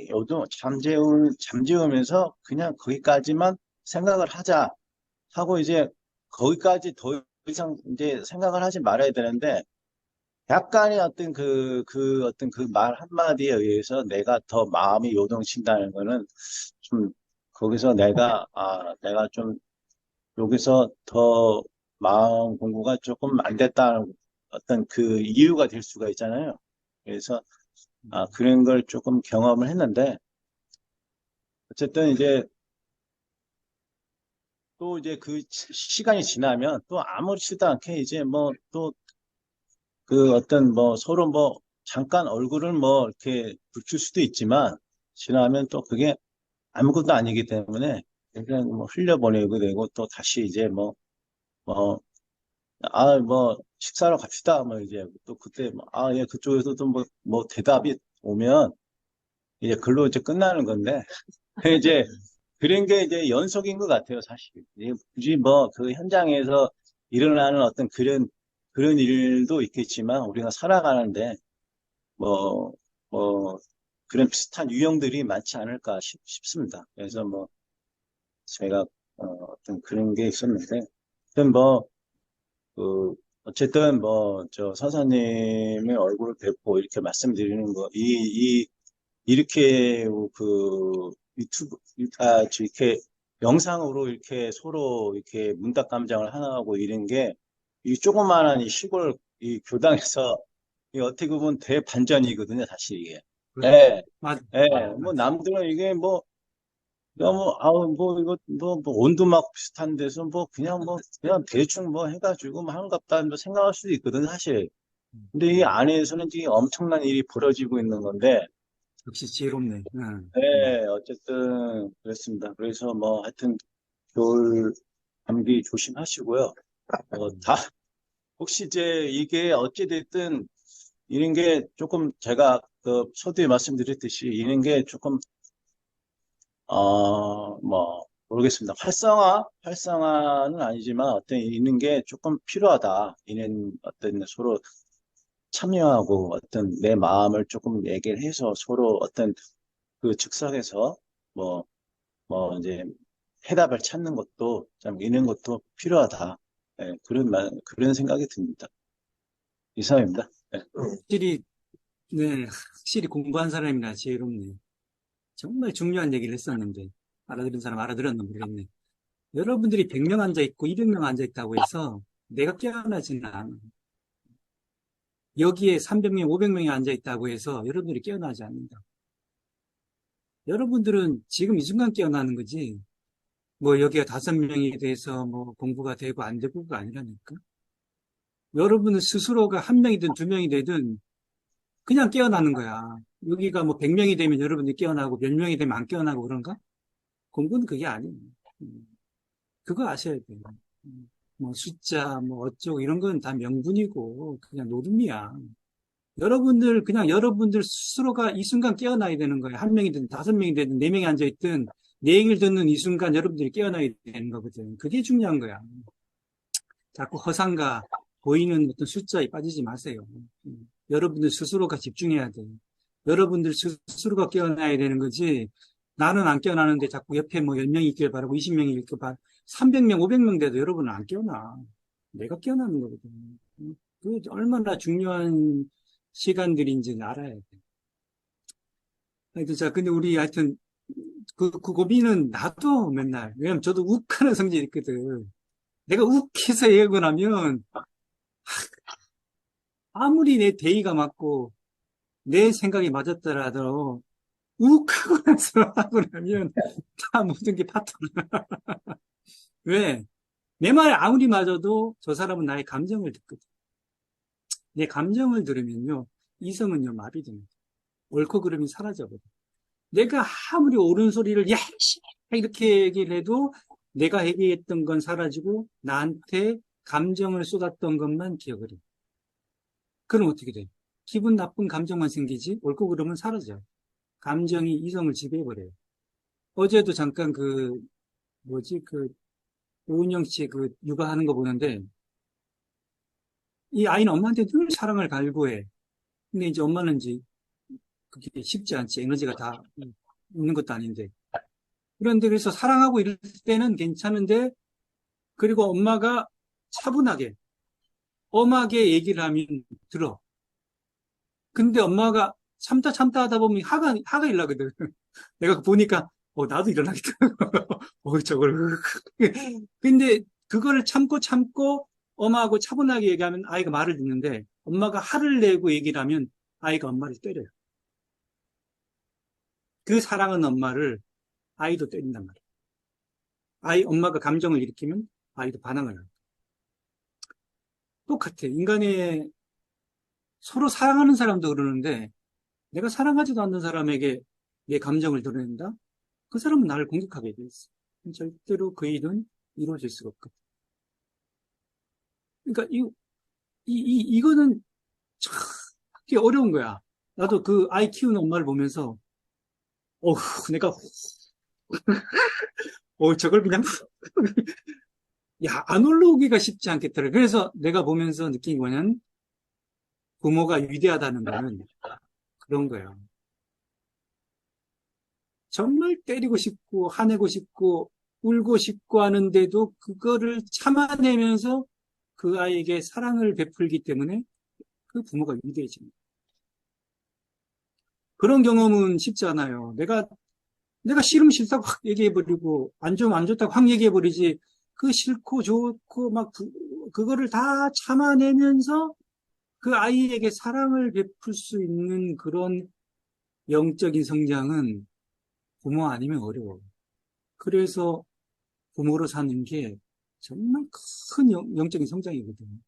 잠재우면서 그냥 거기까지만 생각을 하자 하고 이제 거기까지 더 이상 이제 생각을 하지 말아야 되는데 약간의 어떤 어떤 그 말 한마디에 의해서 내가 더 마음이 요동친다는 거는 좀 거기서 내가 좀 여기서 더 마음 공부가 조금 안 됐다는 어떤 그 이유가 될 수가 있잖아요. 그래서 그런 걸 조금 경험을 했는데 어쨌든 이제 또 이제 그 시간이 지나면 또 아무렇지도 않게 이제 뭐 또 그 어떤 뭐 서로 뭐 잠깐 얼굴을 뭐 이렇게 붉힐 수도 있지만 지나면 또 그게 아무것도 아니기 때문에 그냥 뭐 흘려보내고 되고 또 다시 이제 뭐, 뭐 식사로 갑시다. 뭐 이제 또 그때 예, 그쪽에서도 뭐 대답이 오면 이제 글로 이제 끝나는 건데 이제 그런 게 이제 연속인 것 같아요, 사실. 이게 굳이 뭐 그 현장에서 일어나는 어떤 그런 일도 있겠지만 우리가 살아가는데 뭐, 뭐, 그런 비슷한 유형들이 많지 않을까 싶습니다. 그래서 뭐, 제가, 어떤 그런 게 있었는데, 하여튼 뭐, 그, 어쨌든 뭐, 저 선사님의 얼굴을 뵙고 이렇게 말씀드리는 거, 이렇게 그 유튜브, 이렇게 영상으로 이렇게 서로 이렇게 문답감정을 하나하고 이런 게, 이 조그마한 이 시골 이 교당에서 이 어떻게 보면 대반전이거든요, 사실 이게.
그렇죠.
예,
맞,
예, 뭐
맞,
남들은 이게 뭐 너무 아우 뭐 이거 뭐 온도막 비슷한 데서 뭐 그냥 대충 뭐 해가지고 뭐 하는갑다 뭐 생각할 수도 있거든 사실. 근데 이 안에서는 지금 엄청난 일이 벌어지고 있는 건데,
역시 지혜롭네. 응.
네, 어쨌든 그렇습니다. 그래서 뭐 하여튼 겨울 감기 조심하시고요. 다 혹시 이제 이게 어찌됐든 이런 게 조금 제가 그 서두에 말씀드렸듯이 이런 게 조금 뭐 모르겠습니다. 활성화는 아니지만 어떤 이런 게 조금 필요하다. 이런 어떤 서로 참여하고 어떤 내 마음을 조금 얘기를 해서 서로 어떤 그 즉석에서 뭐, 뭐 이제 해답을 찾는 것도 참 이런 것도 필요하다. 예, 그런 생각이 듭니다. 이상입니다. 예.
확실히, 네, 확실히 공부한 사람이라 지혜롭네. 정말 중요한 얘기를 했었는데, 알아들은 사람 알아들었나 모르겠네. 여러분들이 100명 앉아있고 200명 앉아있다고 해서 내가 깨어나지는 않아. 여기에 300명, 500명이 앉아있다고 해서 여러분들이 깨어나지 않는다. 여러분들은 지금 이 순간 깨어나는 거지, 뭐 여기가 5명이 돼서 뭐 공부가 되고 안 되고가 아니라니까. 여러분은 스스로가 1명이든 2명이 되든 그냥 깨어나는 거야. 여기가 뭐 100명이 되면 여러분들이 깨어나고 몇 명이 되면 안 깨어나고 그런가? 공부는 그게 아니에요. 그거 아셔야 돼요. 뭐 숫자, 뭐 어쩌고 이런 건 다 명분이고 그냥 노름이야. 여러분들 그냥 여러분들 스스로가 이 순간 깨어나야 되는 거예요. 1명이든 5명이 되든 4명이 앉아있든 내 얘기를 듣는 이 순간 여러분들이 깨어나야 되는 거거든. 그게 중요한 거야. 자꾸 허상과 보이는 어떤 숫자에 빠지지 마세요. 여러분들 스스로가 집중해야 돼요. 여러분들 스스로가 깨어나야 되는 거지. 나는 안 깨어나는데 자꾸 옆에 뭐 10명이 있길 바라고 20명이 있길 바라고 300명, 500명 돼도 여러분은 안 깨어나. 내가 깨어나는 거거든. 그 얼마나 중요한 시간들인지는 알아야 돼. 하여튼 자, 근데 우리 하여튼 그 고민은 나도 맨날. 왜냐면 저도 욱하는 성질이 있거든. 내가 욱해서 얘기하고 나면 아무리 내 대의가 맞고 내 생각이 맞았더라도 욱하고 나서 하고 나면 다 모든 게 파토나. 왜? 내 말 아무리 맞아도 저 사람은 나의 감정을 듣거든. 내 감정을 들으면요, 이성은요, 마비됩니다. 옳고 그름이 사라져버려. 내가 아무리 옳은 소리를 열심히 이렇게 얘기를 해도 내가 얘기했던 건 사라지고 나한테 감정을 쏟았던 것만 기억을 해. 그럼 어떻게 돼? 기분 나쁜 감정만 생기지 옳고 그름은 사라져. 감정이 이성을 지배해버려요. 어제도 잠깐 오은영 씨 육아하는 거 보는데 이 아이는 엄마한테 늘 사랑을 갈구해. 근데 이제 엄마는 이제 그게 쉽지 않지. 에너지가 다 있는 것도 아닌데. 그런데 그래서 사랑하고 이럴 때는 괜찮은데 그리고 엄마가 차분하게 엄하게 얘기를 하면 들어. 근데 엄마가 참다 하다 보면 화가 일나거든. 내가 보니까 나도 일어나겠다. 저걸. 근데 그거를 참고 엄마하고 차분하게 얘기하면 아이가 말을 듣는데 엄마가 화를 내고 얘기를 하면 아이가 엄마를 때려요. 그 사랑하는 엄마를 아이도 때린단 말이에요. 엄마가 감정을 일으키면 아이도 반항을 해요. 똑같아. 인간의 서로 사랑하는 사람도 그러는데 내가 사랑하지도 않는 사람에게 내 감정을 드러낸다? 그 사람은 나를 공격하게 돼 있어. 절대로 그 일은 이루어질 수가 없거든. 그러니까 이거는 참 어려운 거야. 나도 그 아이 키우는 엄마를 보면서 내가 저걸 그냥, 야, 안 올라오기가 쉽지 않겠더라. 그래서 내가 보면서 느낀 게 뭐냐면, 부모가 위대하다는 거는 그런 거예요. 정말 때리고 싶고, 화내고 싶고, 울고 싶고 하는데도 그거를 참아내면서 그 아이에게 사랑을 베풀기 때문에 그 부모가 위대해집니다. 그런 경험은 쉽지 않아요. 내가 싫으면 싫다고 확 얘기해버리고, 안 좋으면 안 좋다고 확 얘기해버리지, 그 싫고 좋고 막 그거를 다 참아내면서 그 아이에게 사랑을 베풀 수 있는 그런 영적인 성장은 부모 아니면 어려워. 그래서 부모로 사는 게 정말 큰 영적인 성장이거든요.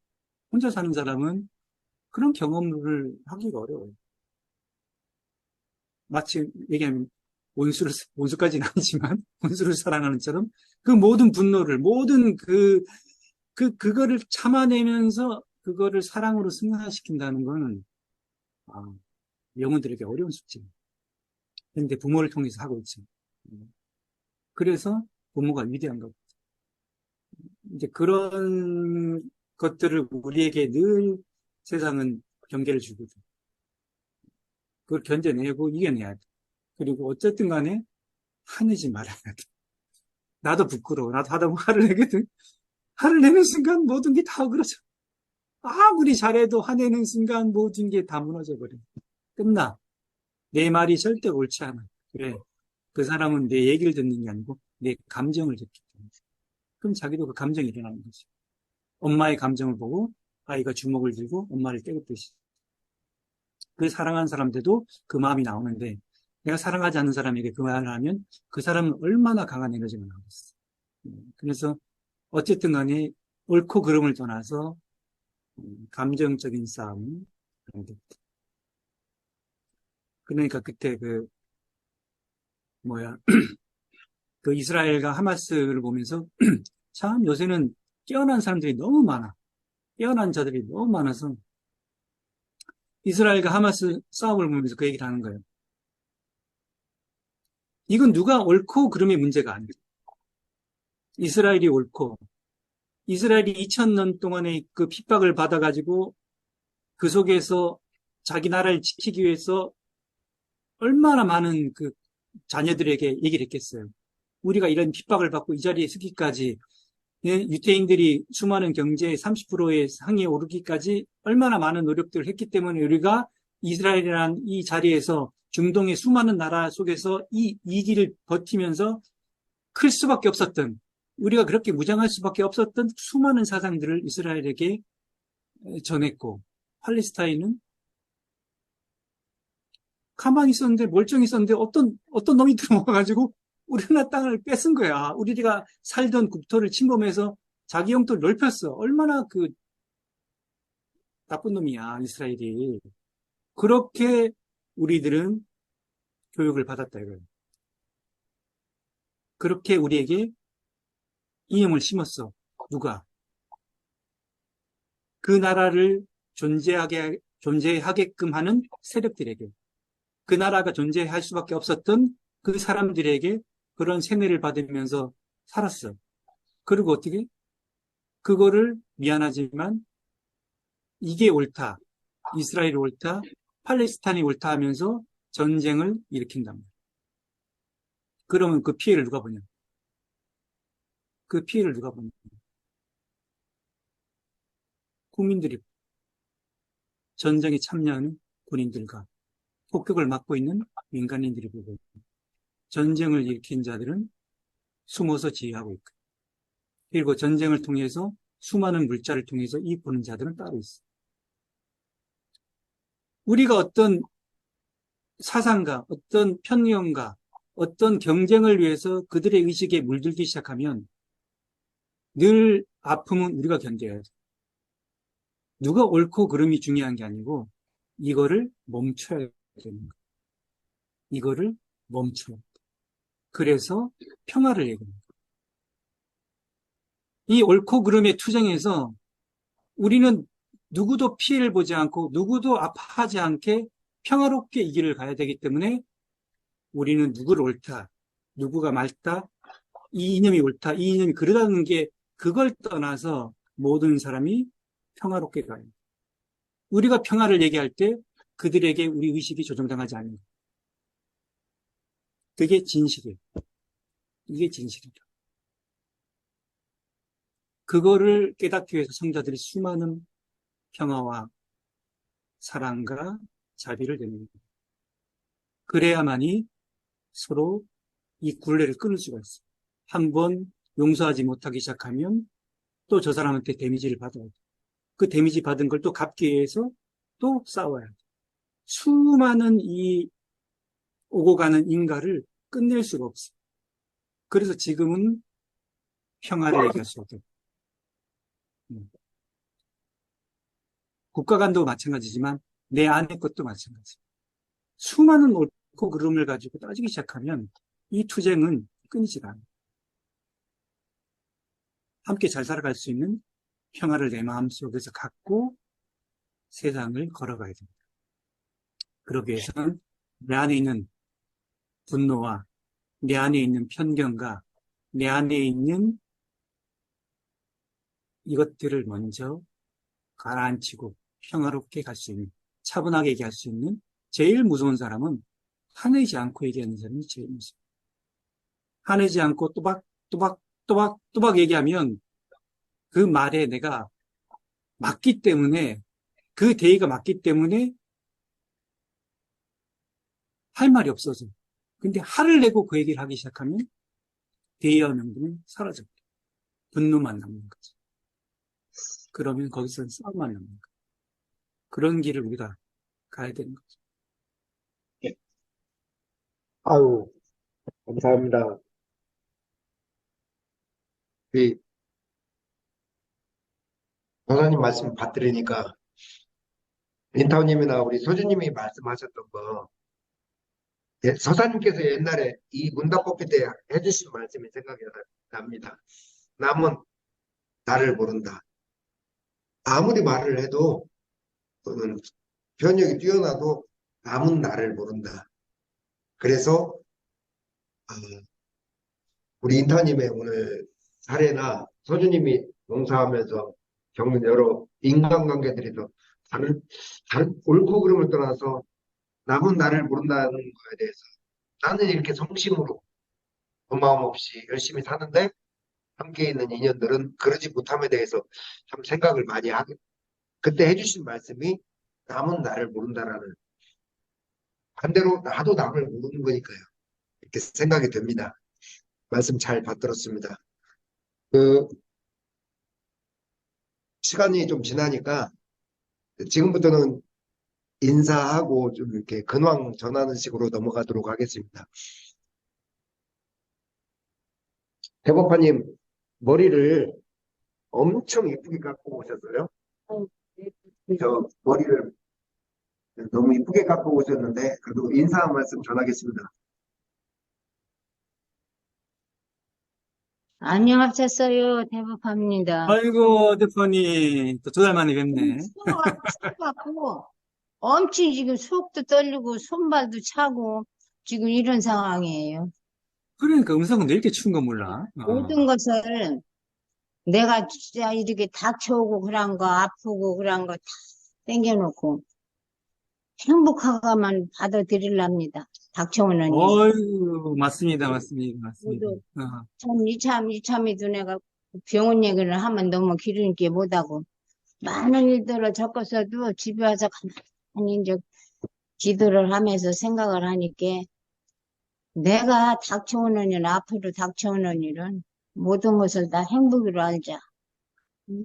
혼자 사는 사람은 그런 경험을 하기가 어려워요. 마치 얘기하면 원수까지는 아니지만 원수를 사랑하는 처럼 그 모든 분노를, 모든 그거를 참아내면서 그거를 사랑으로 승화시킨다는 거는, 영혼들에게 어려운 숙제입니다. 그런데 부모를 통해서 하고 있죠. 그래서 부모가 위대한 것. 이제 그런 것들을 우리에게 늘 세상은 경계를 주거든. 그걸 견뎌내고 이겨내야 돼. 그리고 어쨌든 간에 화내지 말아야 돼. 나도 부끄러워. 나도 하다 보면 화를 내거든. 화를 내는 순간 모든 게 다 그러죠. 아무리 잘해도 화내는 순간 모든 게 다 무너져 버려. 끝나. 내 말이 절대 옳지 않아. 그래. 그 사람은 내 얘기를 듣는 게 아니고 내 감정을 듣기 때문에. 그럼 자기도 그 감정이 일어나는 거지. 엄마의 감정을 보고 아이가 주먹을 들고 엄마를 때렸듯이. 그 사랑하는 사람들도 그 마음이 나오는데 내가 사랑하지 않는 사람에게 그 말을 하면 그 사람은 얼마나 강한 에너지가 나오겠어. 그래서 어쨌든 간에 옳고 그름을 떠나서 감정적인 싸움 그런 게 있다. 그러니까 그때 그 이스라엘과 하마스를 보면서 참 요새는 깨어난 사람들이 너무 많아. 깨어난 자들이 너무 많아서 이스라엘과 하마스 싸움을 보면서 그 얘기를 하는 거예요. 이건 누가 옳고 그름의 문제가 아니에요. 이스라엘이 옳고 이스라엘이 2000년 동안의 그 핍박을 받아가지고 그 속에서 자기 나라를 지키기 위해서 얼마나 많은 그 자녀들에게 얘기를 했겠어요. 우리가 이런 핍박을 받고 이 자리에 서기까지 유태인들이 수많은 경제의 30%의 상위에 오르기까지 얼마나 많은 노력들을 했기 때문에 우리가 이스라엘이라는 이 자리에서 중동의 수많은 나라 속에서 이 길을 버티면서 클 수밖에 없었던 우리가 그렇게 무장할 수밖에 없었던 수많은 사상들을 이스라엘에게 전했고 팔레스타인은 가만히 있었는데 멀쩡히 있었는데 어떤 놈이 들어와가지고 우리나라 땅을 뺏은 거야. 우리가 살던 국토를 침범해서 자기 영토를 넓혔어. 얼마나 그 나쁜 놈이야, 이스라엘이. 그렇게 우리들은 교육을 받았다 이거예요. 그렇게 우리에게 이념을 심었어. 누가? 그 나라를 존재하게끔 하는 세력들에게. 그 나라가 존재할 수밖에 없었던 그 사람들에게 그런 세뇌를 받으면서 살았어. 그리고 어떻게? 그거를 미안하지만 이게 옳다. 이스라엘이 옳다. 팔레스타인이 옳다 하면서 전쟁을 일으킨단 말이야. 그러면 그 피해를 누가 보냐? 그 피해를 누가 보냐? 국민들이 전쟁에 참여하는 군인들과 폭격을 맞고 있는 민간인들이 보고 전쟁을 일으킨 자들은 숨어서 지휘하고 있고 그리고 전쟁을 통해서 수많은 물자를 통해서 이익 보는 자들은 따로 있어. 우리가 어떤 사상가, 어떤 편견가, 어떤 경쟁을 위해서 그들의 의식에 물들기 시작하면 늘 아픔은 우리가 견뎌야 돼. 누가 옳고 그름이 중요한 게 아니고 이거를 멈춰야 되는 거야. 이거를 멈춰야 돼. 그래서 평화를 얘기합니다. 이 옳고 그름의 투쟁에서 우리는 누구도 피해를 보지 않고 누구도 아파하지 않게 평화롭게 이 길을 가야 되기 때문에 우리는 누구를 옳다, 누구가 맞다, 이 이념이 옳다, 이 이념이 그러다는 게 그걸 떠나서 모든 사람이 평화롭게 가요. 우리가 평화를 얘기할 때 그들에게 우리 의식이 조종당하지 않는 거예요. 그게 진실이에요. 이게 진실이다. 그거를 깨닫기 위해서 성자들이 수많은 평화와 사랑과 자비를 내는 거예요. 그래야만이 서로 이 굴레를 끊을 수가 있어요. 한번 용서하지 못하기 시작하면 또 저 사람한테 데미지를 받아야 돼요. 그 데미지 받은 걸 또 갚기 위해서 또 싸워야 돼요. 수많은 이 오고 가는 인가를 끝낼 수가 없어요. 그래서 지금은 평화를 얘기할 수 없어요. 국가 간도 마찬가지지만 내 안의 것도 마찬가지예요. 수많은 옳고 그름을 가지고 따지기 시작하면 이 투쟁은 끊이지 않아요. 함께 잘 살아갈 수 있는 평화를 내 마음속에서 갖고 세상을 걸어가야 됩니다. 그러기 위해서는 내 안에 있는 분노와 내 안에 있는 편견과 내 안에 있는 이것들을 먼저 가라앉히고 평화롭게 갈 수 있는, 차분하게 얘기할 수 있는 제일 무서운 사람은 화내지 않고 얘기하는 사람이 제일 무서워요. 화내지 않고 또박 얘기하면 그 말에 내가 맞기 때문에, 그 대의가 맞기 때문에 할 말이 없어져. 근데 화를 내고 그 얘기를 하기 시작하면 대의와 명분은 사라져요. 분노만 남는 거죠. 그러면 거기서는 싸움만 남는 거예요. 그런 길을 우리가 가야 되는 거죠.
아유, 감사합니다. 이 도사님 말씀 받들으니까 인타우님이나 우리 소주님이 말씀하셨던 거, 서사님께서 옛날에 이 문답 뽑기 때 해주신 말씀이 생각이 납니다. 남은 나를 모른다. 아무리 말을 해도 또는 변력이 뛰어나도 남은 나를 모른다. 그래서 우리 인타님의 오늘 사례나 소주님이 농사하면서 겪는 여러 인간관계들이 더 다른 옳고 그름을 떠나서 남은 나를 모른다는 거에 대해서 나는 이렇게 성심으로 고마움 없이 열심히 사는데 함께 있는 인연들은 그러지 못함에 대해서 참 생각을 많이 하게. 그때 해주신 말씀이 남은 나를 모른다라는, 반대로 나도 남을 모르는 거니까요. 이렇게 생각이 됩니다. 말씀 잘 받들었습니다. 시간이 좀 지나니까 지금부터는 인사하고 좀 이렇게 근황 전하는 식으로 넘어가도록 하겠습니다. 대법관님, 머리를 엄청 이쁘게 깎고 오셨어요. 저 머리를 너무 이쁘게 깎고 오셨는데 그래도 인사 한 말씀 전하겠습니다.
안녕하셨어요. 대법합니다.
아이고, 대표님, 또 2달 만에 뵙네.
수고하고 엄청 지금 속도 떨리고 손발도 차고 지금 이런 상황이에요.
그러니까 음성은 왜 이렇게 추운 거 몰라?
모든 것을 내가 진짜 이렇게 닥쳐오고 그런 거 아프고 그런 거 다 땡겨놓고 행복하가만 받아들이랍니다. 닥쳐오는 일.
어이구, 맞습니다. 맞습니다.
모두
어.
참 이참이 두뇌가 병원 얘기를 하면 너무 기르니까 못하고 많은 일들을 겪어서도 집에 와서 가만히 이제 기도를 하면서 생각을 하니까 내가 닥쳐오는 일, 앞으로 닥쳐오는 일은 모든 것을 다 행복으로 알자. 응?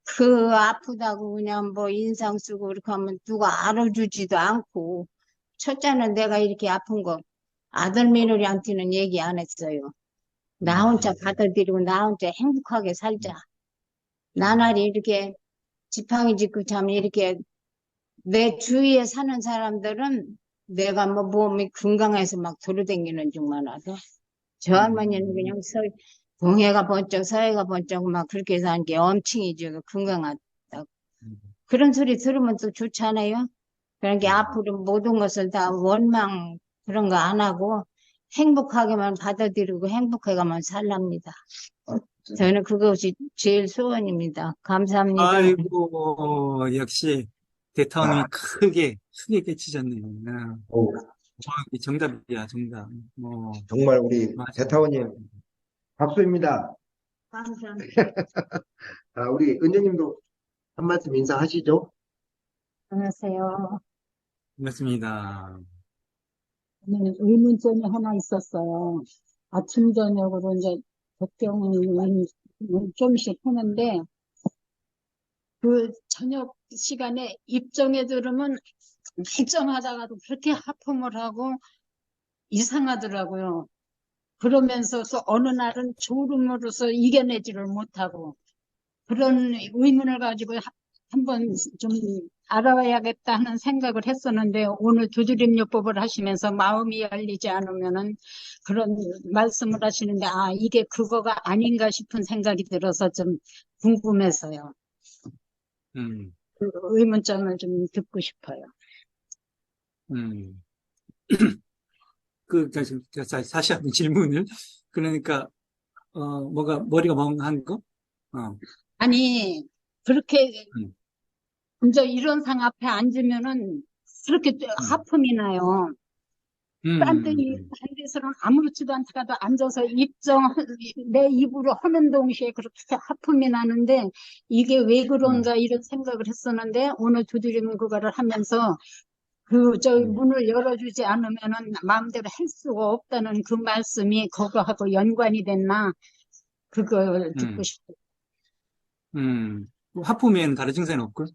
그 아프다고 그냥 뭐 인상 쓰고 그렇게 하면 누가 알아주지도 않고 첫째는 내가 이렇게 아픈 거 아들 며느리한테는 얘기 안 했어요. 나 혼자 받아들이고 나 혼자 행복하게 살자. 나날이 이렇게 지팡이 짚고 참 이렇게 내 주위에 사는 사람들은 내가 뭐 몸이 건강해서 막 돌아다니는 중만 알아. 저 할머니는 그냥 동해가 번쩍 서해가 번쩍 막 그렇게 사는 게 엄청이죠. 건강하다고. 그런 소리 들으면 또 좋잖아요. 그러니까 앞으로 모든 것을 다 원망 그런 거 안 하고 행복하게만 받아들이고 행복하게만 살랍니다.
아,
저는 그것이 제일 소원입니다. 감사합니다.
아이고, 역시 대타원님이 크게 깨치셨네요.
오,
정답이야, 정답.
정말 우리
맞아.
대타원님 박수입니다.
감사합니다.
우리 은정님도 한 말씀 인사하시죠.
안녕하세요.
고맙습니다.
저는 의문점이 하나 있었어요. 아침, 저녁으로 이제 복경을 좀씩 하는데, 그 저녁 시간에 입정에 들으면 멀쩡하다가도 그렇게 하품을 하고 이상하더라고요. 그러면서 또 어느 날은 졸음으로써 이겨내지를 못하고, 그런 의문을 가지고 한번 좀 알아야겠다 하는 생각을 했었는데, 오늘 두드림요법을 하시면서 마음이 열리지 않으면은 그런 말씀을 하시는데, 이게 그거가 아닌가 싶은 생각이 들어서 좀 궁금해서요.
음,
그 의문점을 좀 듣고 싶어요.
음. 다시 한번 질문을. 그러니까, 뭐가, 머리가 멍한 거?
아니, 그렇게
음.
이제 이런 상 앞에 앉으면은 그렇게 하품이 나요. 딴 데서는 아무렇지도 않다가도 앉아서 내 입으로 하는 동시에 그렇게 하품이 나는데, 이게 왜 그런가 이런 생각을 했었는데, 오늘 두드리는 그거를 하면서 문을 열어주지 않으면은 마음대로 할 수가 없다는 그 말씀이 그거하고 연관이 됐나, 그걸 듣고 싶어요.
하품에는 다른 증상은 없고?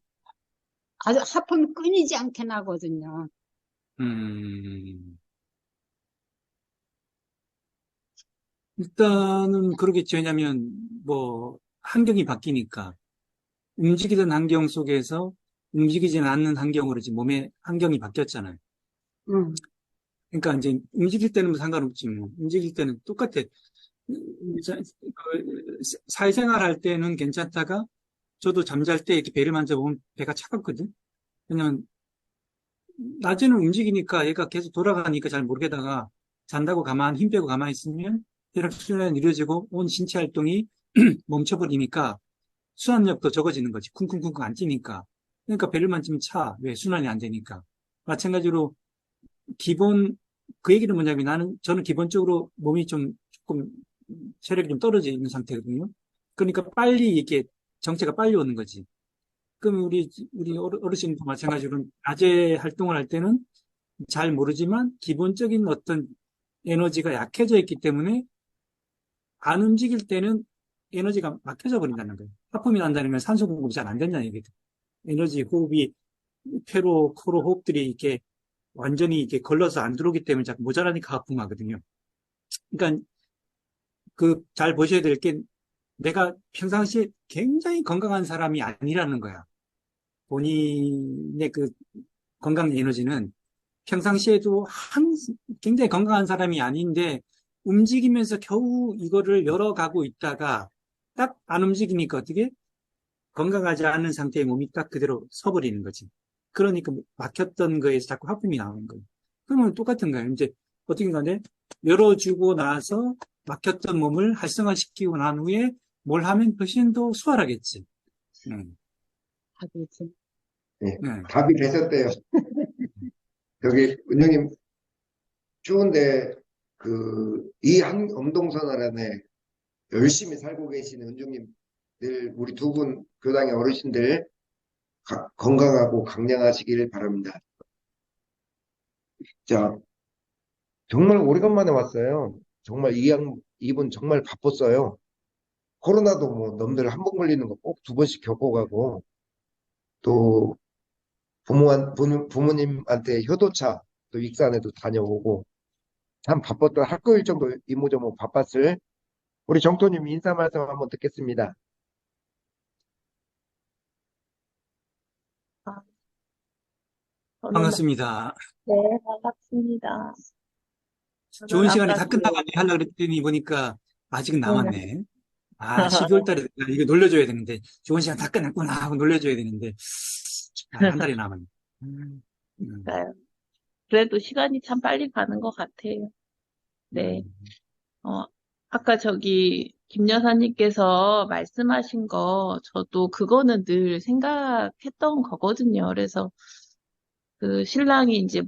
아주 하품이 끊이지 않게 나거든요.
일단은 그러겠죠. 왜냐면, 환경이 바뀌니까. 움직이던 환경 속에서 움직이지는 않는 환경으로 지금 몸의 환경이 바뀌었잖아요. 그러니까 이제 움직일 때는 뭐 상관없지 뭐. 움직일 때는 똑같아. 사회생활 할 때는 괜찮다가 저도 잠잘 때 이렇게 배를 만져보면 배가 차갑거든. 왜냐면 낮에는 움직이니까 얘가 계속 돌아가니까 잘 모르겠다가 잔다고 힘 빼고 가만히 있으면 혈액순환이 이루어지고 온 신체 활동이 멈춰버리니까 순환력도 적어지는 거지. 쿵쿵쿵쿵 안 뛰니까. 그러니까 배를 만지면 왜? 순환이 안 되니까. 마찬가지로 그 얘기는 뭐냐면 저는 기본적으로 몸이 조금 체력이 좀 떨어져 있는 상태거든요. 그러니까 정체가 빨리 오는 거지. 그럼 우리 어르신도 마찬가지로 낮에 활동을 할 때는 잘 모르지만 기본적인 어떤 에너지가 약해져 있기 때문에 안 움직일 때는 에너지가 막혀져 버린다는 거예요. 하품이 난다는 건 산소 공급이 잘 안 된다는 얘기죠. 에너지 호흡이 폐로, 코로 호흡들이 이렇게 완전히 이렇게 걸러서 안 들어오기 때문에 자꾸 모자라니까 하품하거든요. 그러니까 잘 보셔야 될 게 내가 평상시에 굉장히 건강한 사람이 아니라는 거야. 본인의 건강 에너지는 평상시에도 굉장히 건강한 사람이 아닌데 움직이면서 겨우 이거를 열어가고 있다가 딱 안 움직이니까 어떻게? 건강하지 않은 상태의 몸이 딱 그대로 서버리는 거지. 그러니까 막혔던 거에서 자꾸 하품이 나오는 거예요. 그러면 똑같은 거예요. 이제 어떻게 간에 열어주고 나서 막혔던 몸을 활성화시키고 난 후에 뭘 하면 훨씬 더 수월하겠지.
네, 답이 되셨대요. 여기 은영님 추운데 이 엄동선 안에 열심히 살고 계시는 은정님, 늘 우리 두 분 교당의 어르신들 건강하고 강량하시길 바랍니다. 자, 정말 오래간만에 왔어요. 정말 이분 정말 바빴어요. 코로나도 뭐 남들 한 번 걸리는 거 꼭 두 번씩 겪어가고 또 부모님한테 효도차 또 익산에도 다녀오고 참 바빴던 학교일 정도 이모저모 바빴을 우리 정토님 인사 말씀 한번 듣겠습니다.
반갑습니다.
네, 반갑습니다.
좋은
저는
시간이
아까
다 끝나고 하려고 그랬더니 보니까 아직은 남았네. 12월 달에 내가 이거 놀려줘야 되는데, 좋은 시간 다 끝났구나 하고 놀려줘야 되는데, 한 달이 남았네.
그러니까요. 그래도 시간이 참 빨리 가는 것 같아요. 네. 아까 김 여사님께서 말씀하신 거, 저도 그거는 늘 생각했던 거거든요. 그래서 그 신랑이 이제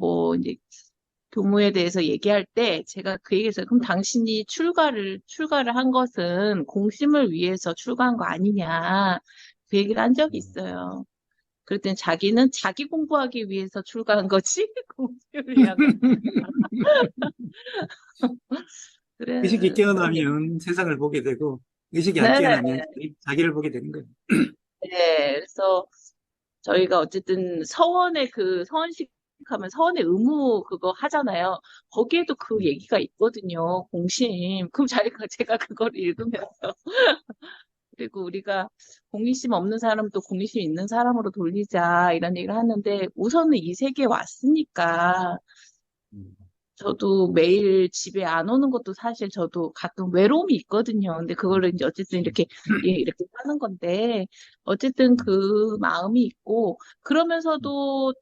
교무에 대해서 얘기할 때 제가 그 얘기했어요. 그럼 당신이 출가를 한 것은 공심을 위해서 출가한 거 아니냐. 그 얘기를 한 적이 있어요. 그랬더니 자기는 자기 공부하기 위해서 출가한 거지, 공심을 위한 거.
의식이
그래,
깨어나면 세상을 보게 되고, 의식이 안
네,
깨어나면 자기를 보게 되는 거예요.
네. 그래서 저희가 어쨌든 서원식 하면 서원의 의무 그거 하잖아요. 거기에도 그 얘기가 있거든요. 공심. 그럼 제가 그걸 읽으면서 그리고 우리가 공의심 없는 사람도 공의심 있는 사람으로 돌리자 이런 얘기를 하는데 우선은 이 세계에 왔으니까 저도 매일 집에 안 오는 것도 사실 저도 가끔 외로움이 있거든요. 근데 그거를 이제 어쨌든 이렇게 하는 건데, 어쨌든 그 마음이 있고, 그러면서도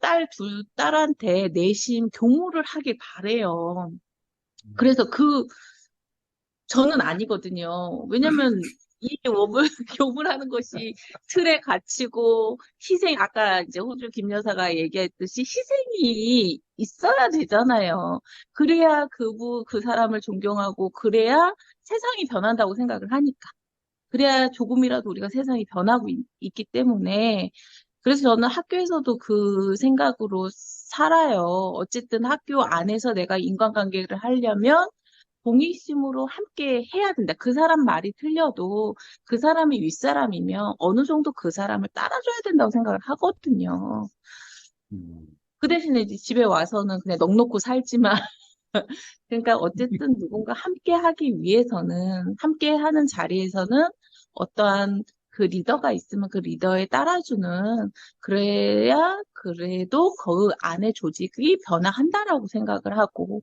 딸한테 내심 교무를 하길 바래요. 그래서 저는 아니거든요. 왜냐면 이 교무를 하는 것이 틀에 갇히고 아까 이제 호주 김 여사가 얘기했듯이 희생이 있어야 되잖아요. 그래야 그 사람을 존경하고 그래야 세상이 변한다고 생각을 하니까. 그래야 조금이라도 우리가 세상이 변하고 있기 때문에 그래서 저는 학교에서도 그 생각으로 살아요. 어쨌든 학교 안에서 내가 인간관계를 하려면 동의심으로 함께 해야 된다. 그 사람 말이 틀려도 그 사람이 윗사람이면 어느 정도 그 사람을 따라줘야 된다고 생각을 하거든요. 그 대신에 이제 집에 와서는 그냥 넋 놓고 살지만 그러니까 어쨌든 누군가 함께 하기 위해서는 함께 하는 자리에서는 어떠한 그 리더가 있으면 그 리더에 따라주는 그래야 그래도 그 안에 조직이 변화한다라고 생각을 하고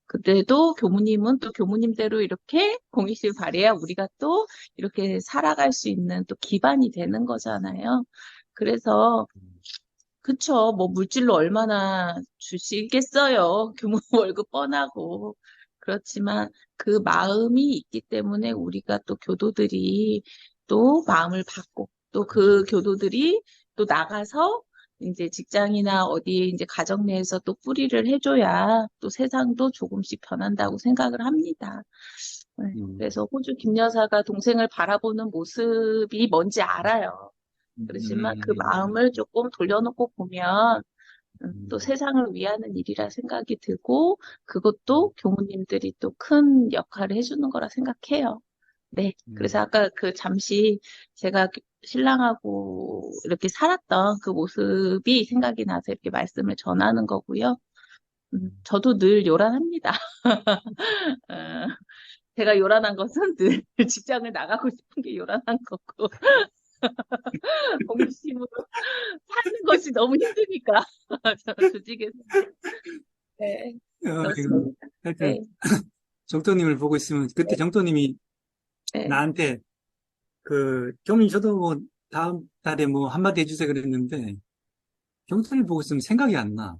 그때도 교무님은 또 교무님대로 이렇게 공익심을 발휘해야 우리가 또 이렇게 살아갈 수 있는 또 기반이 되는 거잖아요. 그래서 그쵸. 뭐 물질로 얼마나 주시겠어요. 교무 월급 뻔하고. 그렇지만 그 마음이 있기 때문에 우리가 또 교도들이 또 마음을 받고 또 그 교도들이 또 나가서 이제 직장이나 어디에 이제 가정 내에서 또 뿌리를 해줘야 또 세상도 조금씩 변한다고 생각을 합니다. 네, 그래서 호주 김 여사가 동생을 바라보는 모습이 뭔지 알아요. 그렇지만 그 마음을 조금 돌려놓고 보면 또 세상을 위하는 일이라 생각이 들고 그것도 교무님들이 또 큰 역할을 해주는 거라 생각해요. 네. 그래서 아까 잠시 제가 신랑하고 이렇게 살았던 그 모습이 생각이 나서 이렇게 말씀을 전하는 거고요. 저도 늘 요란합니다. 어, 제가 요란한 것은 늘 직장을 나가고 싶은 게 요란한 거고. 공심으로 사는 것이 너무 힘드니까 저는 조직에서 네
이거,
그렇습니다.
하여튼,
네,
정토님을 보고 있으면, 그때 정토님이
네,
나한테, 교무님 저도 뭐, 다음 달에 뭐, 한마디 해주세요 그랬는데, 정토님 보고 있으면 생각이 안 나.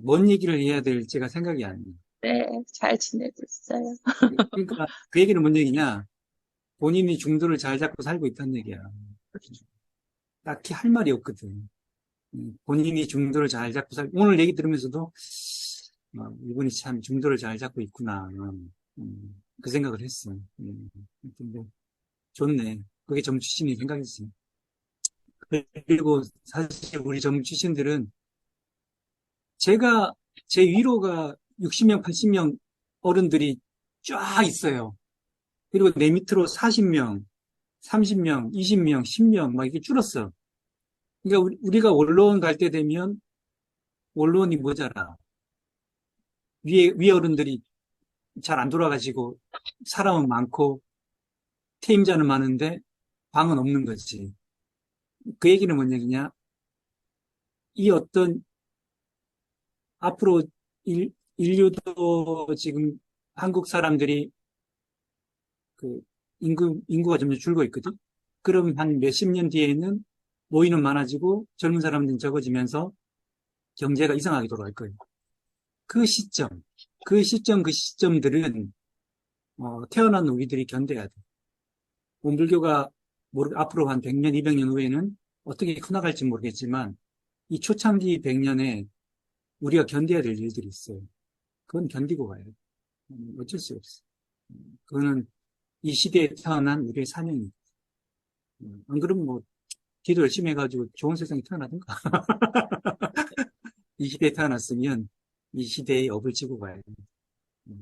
뭔 얘기를 해야 될지가 생각이 안 나.
네, 잘 지내고 있어요.
그러니까, 그 얘기는 뭔 얘기냐? 본인이 중도를 잘 잡고 살고 있다는 얘기야. 딱히 할 말이 없거든. 본인이 중도를 잘 잡고 오늘 얘기 들으면서도, 이분이 참 중도를 잘 잡고 있구나. 그 생각을 했어. 근데 좋네. 그게 정치신이 생각이지. 그리고 사실 우리 정치신들은 제 위로가 60명, 80명 어른들이 쫙 있어요. 그리고 내 밑으로 40명, 30명, 20명, 10명 막 이렇게 줄었어. 그러니까 우리가 원로원 갈 때 되면 원로원이 모자라. 위에 어른들이 잘 안 돌아가시고 사람은 많고 퇴임자는 많은데 방은 없는 거지. 그 얘기는 뭔 얘기냐? 이 어떤 앞으로 인류도 지금 한국 사람들이 그 인구가 점점 줄고 있거든. 그럼 한 몇십 년 뒤에는 노인은 많아지고 젊은 사람들은 적어지면서 경제가 이상하게 돌아갈 거예요. 그 시점, 그 시점들은, 태어난 우리들이 견뎌야 돼. 원불교가 앞으로 한 100년, 200년 후에는 어떻게 커나갈지 모르겠지만, 이 초창기 100년에 우리가 견뎌야 될 일들이 있어요. 그건 견디고 가야 돼. 어쩔 수 없어. 그거는 이 시대에 태어난 우리의 사명이다. 안 그러면 뭐, 기도 열심히 해가지고 좋은 세상에 태어나든가. 이 시대에 태어났으면 이 시대의 업을 지고 가야 돼.